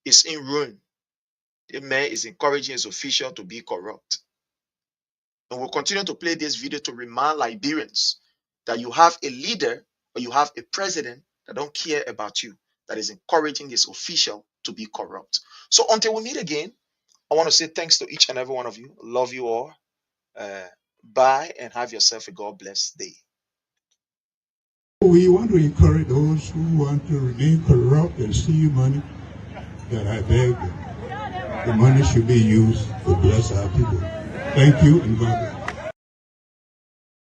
is in ruin, the man is encouraging his official to be corrupt. And we'll continue to play this video to remind Liberians that you have a leader or you have a president that don't care about you, that is encouraging his official to be corrupt. So until we meet again, I want to say thanks to each and every one of you. Love you all. Bye and have yourself a God bless day. We want to encourage those who want to remain corrupt and steal money that I beg them. The money should be used to bless our people. Thank you and God bless.